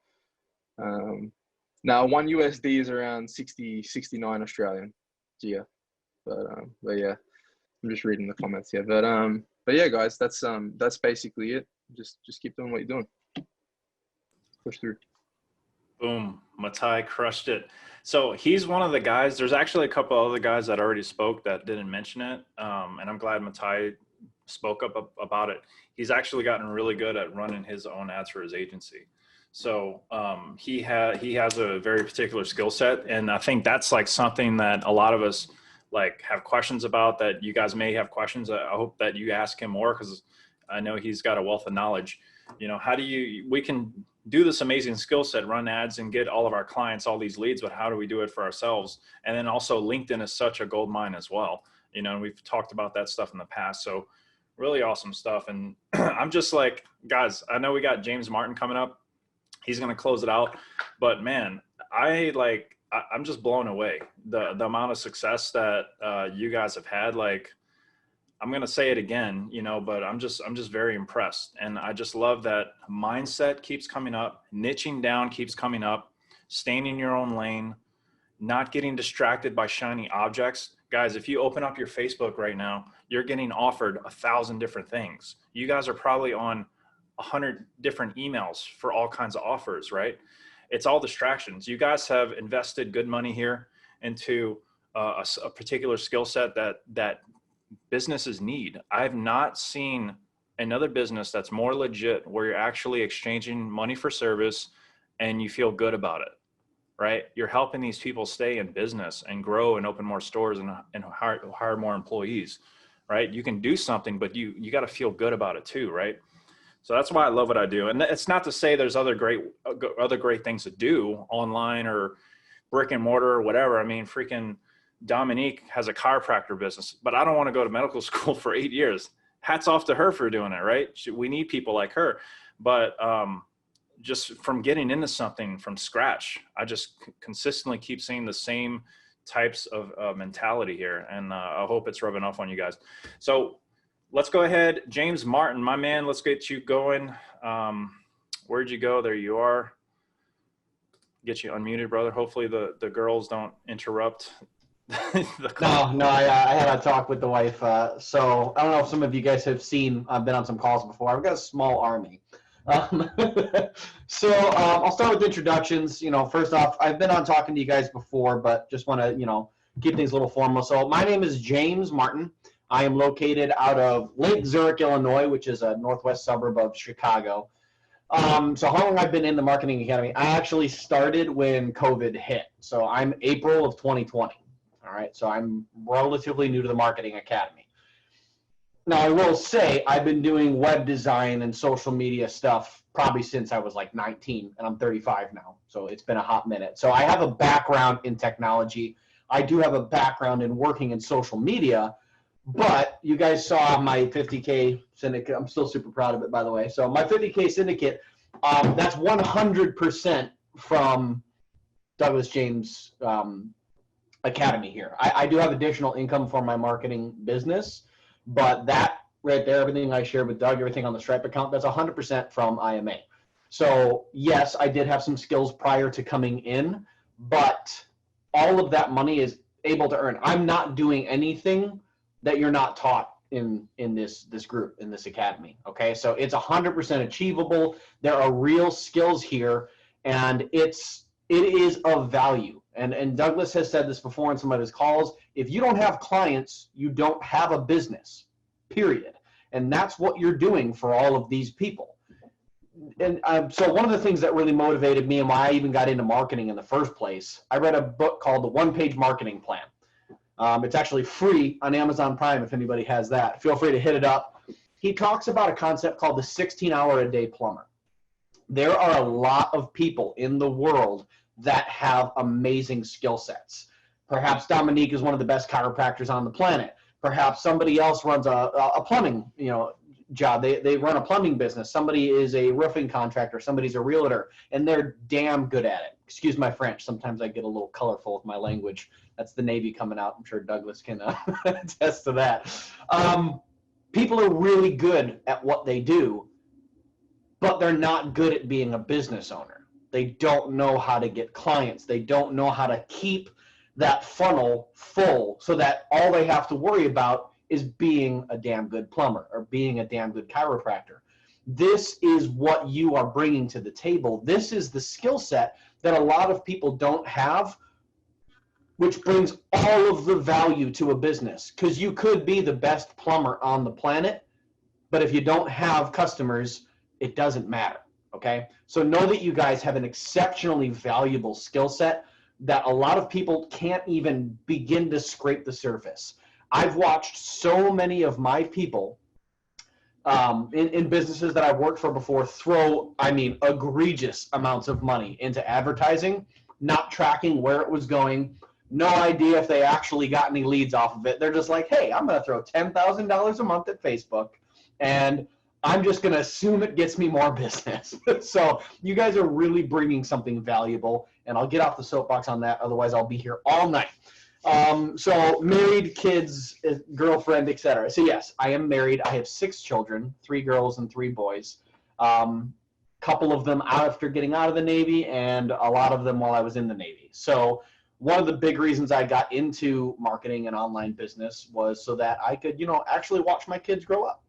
Now, one USD is around 69 Australian. Yeah. But yeah, I'm just reading the comments here. But yeah, guys, that's basically it. Just keep doing what you're doing. Push through. Boom. Matai crushed it. So he's one of the guys. There's actually a couple other guys that already spoke that didn't mention it. And I'm glad Matai spoke up about it. He's actually gotten really good at running his own ads for his agency. So he has a very particular skill set. And I think that's like something that a lot of us like have questions about, that you guys may have questions. I hope that you ask him more, because I know he's got a wealth of knowledge. You know, we can do this amazing skill set, run ads and get all of our clients all these leads, but how do we do it for ourselves? And then also LinkedIn is such a gold mine as well. You know, and we've talked about that stuff in the past. So really awesome stuff. And I'm just like, guys, I know we got James Martin coming up. He's going to close it out, but man, I'm just blown away. The amount of success that you guys have had. Like, I'm going to say it again, you know, but I'm just very impressed. And I just love that mindset keeps coming up, niching down keeps coming up, staying in your own lane, not getting distracted by shiny objects. Guys, if you open up your Facebook right now, you're getting offered 1,000 different things. You guys are probably on 100 different emails for all kinds of offers, right? It's all distractions. You guys have invested good money here into a particular skill set that businesses need. I've not seen another business that's more legit, where you're actually exchanging money for service and you feel good about it, right? You're helping these people stay in business and grow and open more stores and hire more employees, right? You can do something, but you got to feel good about it too, right? So that's why I love what I do. And it's not to say there's other great things to do online or brick and mortar or whatever. I mean, freaking Dominique has a chiropractor business, but I don't want to go to medical school for 8 years. Hats off to her for doing it, right? We need people like her. But just from getting into something from scratch, I just consistently keep seeing the same types of mentality here. And I hope it's rubbing off on you guys. So let's go ahead. James Martin, my man, let's get you going. Where'd you go? There you are. Get you unmuted, brother. Hopefully the girls don't interrupt. No, I had a talk with the wife. So I don't know if some of you guys have seen, I've been on some calls before. I've got a small army. So I'll start with introductions. You know, first off, I've been on talking to you guys before, but just want to, you know, keep things a little formal. So my name is James Martin. I am located out of Lake Zurich, Illinois, which is a northwest suburb of Chicago. So how long I've been in the marketing academy? I actually started when COVID hit. So I'm April of 2020. All right. So I'm relatively new to the marketing academy. Now I will say I've been doing web design and social media stuff probably since I was like 19, and I'm 35 now. So it's been a hot minute. So I have a background in technology. I do have a background in working in social media. But you guys saw my 50K syndicate. I'm still super proud of it, by the way. So my 50K syndicate, that's 100% from Douglas James Academy here. I do have additional income for my marketing business, but that right there, everything I shared with Doug, everything on the Stripe account, that's 100% from IMA. So yes, I did have some skills prior to coming in, but all of that money is able to earn. I'm not doing anything that you're not taught in this group, in this academy. Okay, so it's 100% achievable. There are real skills here, and it is of value. And Douglas has said this before in some of his calls. If you don't have clients, you don't have a business, period. And that's what you're doing for all of these people. And so one of the things that really motivated me and why I even got into marketing in the first place, I read a book called The One-Page Marketing Plan. It's actually free on Amazon Prime if anybody has that. Feel free to hit it up. He talks about a concept called the 16-hour-a-day plumber. There are a lot of people in the world that have amazing skill sets. Perhaps Dominique is one of the best chiropractors on the planet. Perhaps somebody else runs a plumbing, job. They run a plumbing business. Somebody is a roofing contractor. Somebody's a realtor, and they're damn good at it. Excuse my French. Sometimes I get a little colorful with my language. That's the Navy coming out. I'm sure Douglas can attest to that. People are really good at what they do, but they're not good at being a business owner. They don't know how to get clients. They don't know how to keep that funnel full so that all they have to worry about is being a damn good plumber or being a damn good chiropractor. This is what you are bringing to the table. This is the skill set that a lot of people don't have, which brings all of the value to a business. Because you could be the best plumber on the planet, but if you don't have customers, it doesn't matter, okay? So know that you guys have an exceptionally valuable skill set that a lot of people can't even begin to scrape the surface. I've watched so many of my people in businesses that I've worked for before throw, egregious amounts of money into advertising, not tracking where it was going, no idea if they actually got any leads off of it. They're just like, hey, I'm going to throw $10,000 a month at Facebook, and I'm just going to assume it gets me more business. So you guys are really bringing something valuable, and I'll get off the soapbox on that. Otherwise, I'll be here all night. So married, kids, girlfriend, etc. So yes, I am married. I have 6 children, 3 girls and 3 boys. Couple of them after getting out of the Navy, and a lot of them while I was in the Navy. So one of the big reasons I got into marketing and online business was so that I could, actually watch my kids grow up.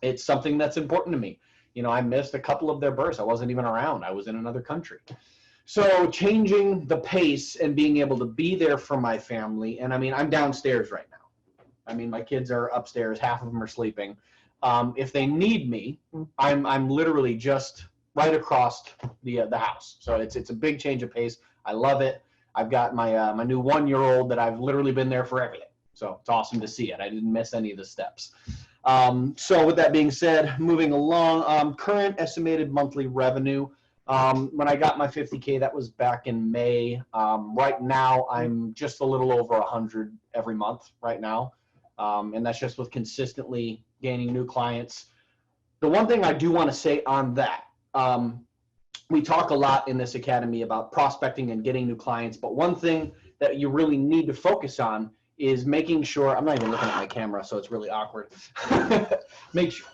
It's something that's important to me. I missed a couple of their births. I wasn't even around. I was in another country. So changing the pace and being able to be there for my family, and I'm downstairs right now. My kids are upstairs. Half of them are sleeping. If they need me, I'm literally just right across the house. So it's a big change of pace. I love it. I've got my new 1-year-old that I've literally been there for everything. So it's awesome to see it. I didn't miss any of the steps. So with that being said, moving along, current estimated monthly revenue. When I got my 50K, that was back in May. Right now, I'm just a little over 100 every month right now. And that's just with consistently gaining new clients. The one thing I do want to say on that, we talk a lot in this academy about prospecting and getting new clients, but one thing that you really need to focus on is making sure, I'm not even looking at my camera, so it's really awkward. Make sure.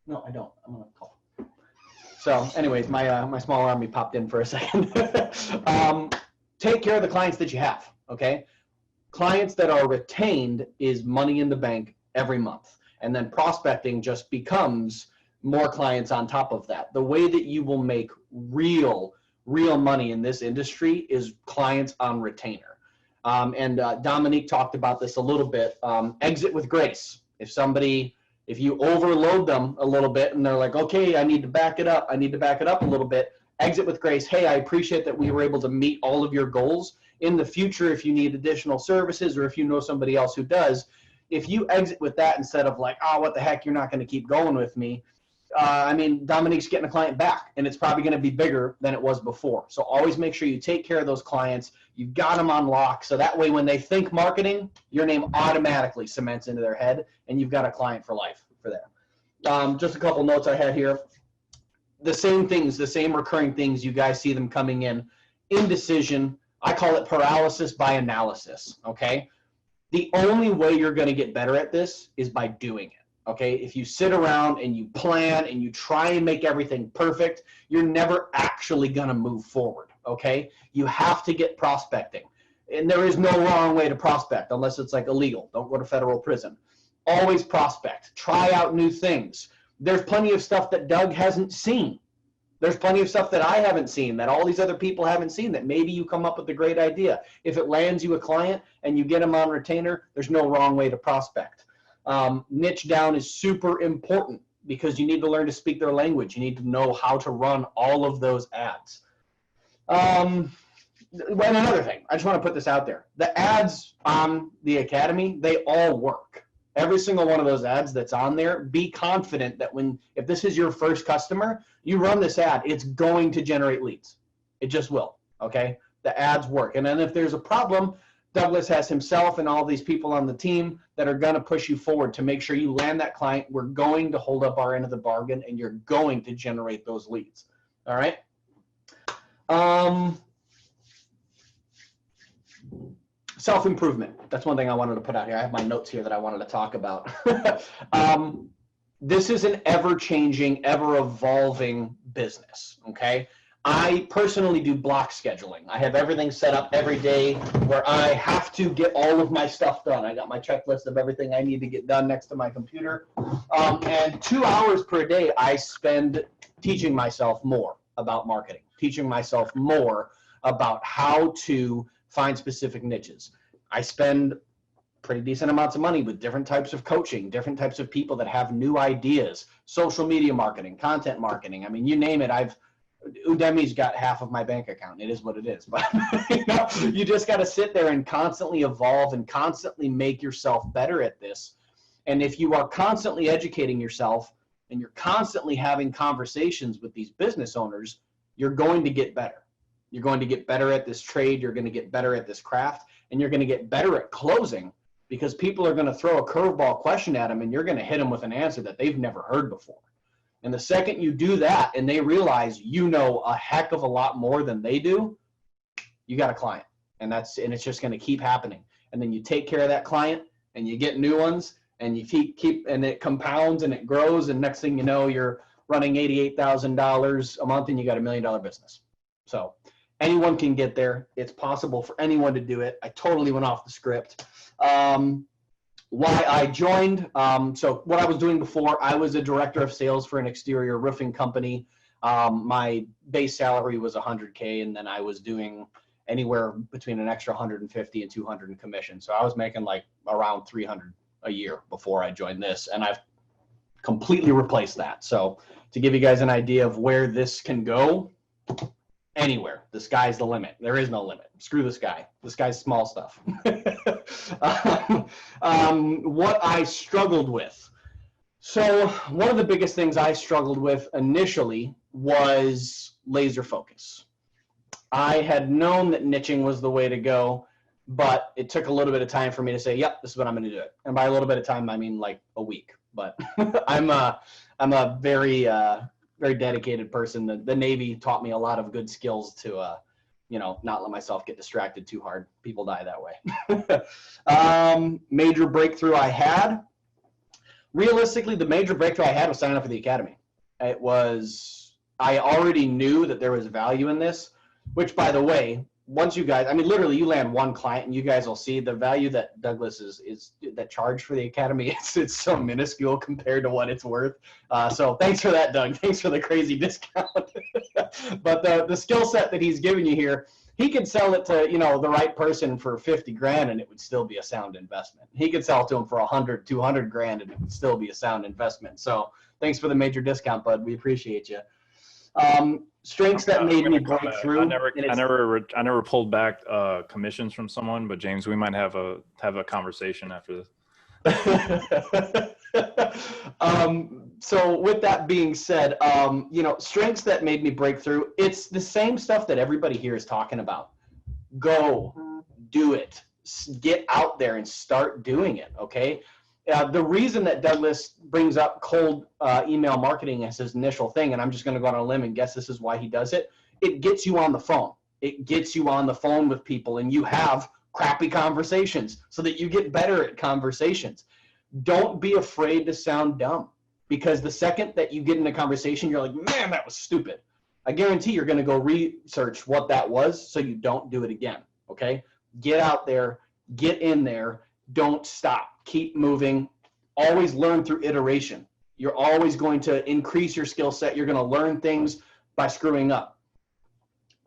No, I don't. I'm going to call. So anyways, my small army popped in for a second. Take care of the clients that you have, okay? Clients that are retained is money in the bank every month. And then prospecting just becomes more clients on top of that. The way that you will make real money in this industry is clients on retainer. And Dominique talked about this a little bit. Exit with grace. If you overload them a little bit and they're like, okay, I need to back it up a little bit, exit with grace. Hey, I appreciate that we were able to meet all of your goals. In the future, if you need additional services or if you know somebody else who does, if you exit with that instead of like, oh, what the heck, you're not going to keep going with me. Dominique's getting a client back, and it's probably going to be bigger than it was before. So always make sure you take care of those clients. You've got them on lock, so that way when they think marketing, your name automatically cements into their head, and you've got a client for life for them. Just a couple notes I had here. The same things, the same recurring things, you guys see them coming in. Indecision, I call it paralysis by analysis, okay? The only way you're going to get better at this is by doing it. Okay, if you sit around and you plan and you try and make everything perfect, you're never actually going to move forward. Okay, you have to get prospecting. and there is no wrong way to prospect unless it's like illegal. Don't go to federal prison. Always prospect. Try out new things. There's plenty of stuff that Doug hasn't seen. There's plenty of stuff that I haven't seen, that all these other people haven't seen, that maybe you come up with a great idea. If it lands you a client and you get them on retainer, there's no wrong way to prospect. Niche down is super important because you need to learn to speak their language. You need to know how to run all of those ads. And another thing, I just want to put this out there. The ads on the Academy, they all work. Every single one of those ads that's on there, be confident that if this is your first customer, you run this ad, it's going to generate leads. It just will, okay? The ads work. And then if there's a problem, Douglas has himself and all these people on the team that are going to push you forward to make sure you land that client. We're going to hold up our end of the bargain, and you're going to generate those leads, all right? Self-improvement. That's one thing I wanted to put out here. I have my notes here that I wanted to talk about. This is an ever-changing, ever-evolving business, okay? I personally do block scheduling. I have everything set up every day where I have to get all of my stuff done. I got my checklist of everything I need to get done next to my computer. And 2 hours per day I spend teaching myself more about marketing, teaching myself more about how to find specific niches. I spend pretty decent amounts of money with different types of coaching, different types of people that have new ideas, social media marketing, content marketing. I mean, you name it. Udemy's got half of my bank account. It is what it is. But you just got to sit there and constantly evolve and constantly make yourself better at this. And if you are constantly educating yourself and you're constantly having conversations with these business owners, you're going to get better. You're going to get better at this trade. You're going to get better at this craft, and you're going to get better at closing because people are going to throw a curveball question at them, and you're going to hit them with an answer that they've never heard before. And the second you do that and they realize you know a heck of a lot more than they do, you got a client. And it's just going to keep happening. And then you take care of that client and you get new ones and you keep and it compounds and it grows. And next thing you know, you're running $88,000 a month and you got $1 million business. So anyone can get there. It's possible for anyone to do it. I totally went off the script. Why I joined. So what I was doing before, I was a director of sales for an exterior roofing company. My base salary was $100K, and then I was doing anywhere between an extra 150 and 200 in commission. So I was making like around 300 a year before I joined this, and I've completely replaced that. So to give you guys an idea of where this can go, anywhere. The sky's the limit. There is no limit. Screw the sky. The sky's small stuff. What I struggled with. So one of the biggest things I struggled with initially was laser focus. I had known that niching was the way to go, but it took a little bit of time for me to say, yep, this is what I'm going to do it. And by a little bit of time, I mean like a week. But I'm a very dedicated person. The Navy taught me a lot of good skills to, not let myself get distracted too hard. People die that way. Major breakthrough I had. Realistically, the major breakthrough I had was signing up for the Academy. I already knew that there was value in this, which by the way, once you guys, literally you land one client and you guys will see the value that Douglas is that charge for the Academy. It's so minuscule compared to what it's worth. So thanks for that, Doug. Thanks for the crazy discount. But the skill set that he's giving you here, he could sell it to, the right person for 50 grand and it would still be a sound investment. He could sell it to him for 100, 200 grand and it would still be a sound investment. So thanks for the major discount, bud. We appreciate you. Strengths that made me break through. I never pulled back commissions from someone, but James, we might have a conversation after this. So with that being said, strengths that made me break through, it's the same stuff that everybody here is talking about. Go do it, get out there and start doing it. Okay. The reason that Douglas brings up cold email marketing as his initial thing, and I'm just going to go on a limb and guess this is why he does it, it gets you on the phone. It gets you on the phone with people and you have crappy conversations so that you get better at conversations. Don't be afraid to sound dumb, because the second that you get in a conversation, you're like, man, that was stupid. I guarantee you're going to go research what that was so you don't do it again. Okay. Get out there, get in there, don't stop, keep moving, always learn through iteration. You're always going to increase your skill set. You're going to learn things by screwing up.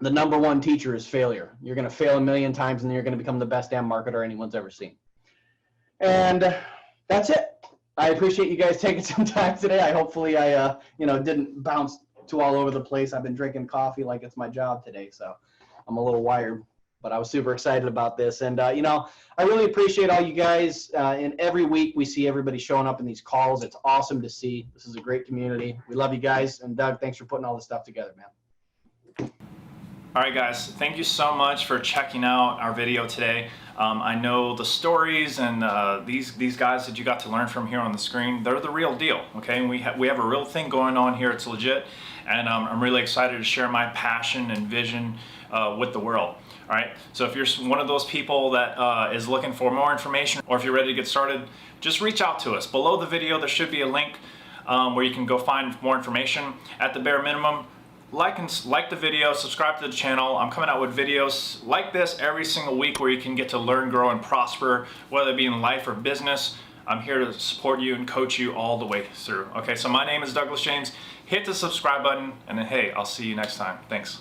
The number one teacher is failure. You're going to fail a million times and then you're going to become the best damn marketer anyone's ever seen. And that's it. I appreciate you guys taking some time today. Hopefully I didn't bounce to all over the place. I've been drinking coffee like it's my job today, so I'm a little wired, but I was super excited about this. And I really appreciate all you guys. And every week we see everybody showing up in these calls. It's awesome to see. This is a great community. We love you guys. And Doug, thanks for putting all this stuff together, man. All right, guys, thank you so much for checking out our video today. I know the stories and these guys that you got to learn from here on the screen, they're the real deal, okay? And we have a real thing going on here. It's legit, and I'm really excited to share my passion and vision with the world. All right, so if you're one of those people that is looking for more information, or if you're ready to get started, just reach out to us. Below the video, there should be a link where you can go find more information. At the bare minimum, like the video, subscribe to the channel. I'm coming out with videos like this every single week where you can get to learn, grow, and prosper, whether it be in life or business. I'm here to support you and coach you all the way through. Okay, so my name is Douglas James. Hit the subscribe button, and then hey, I'll see you next time. Thanks.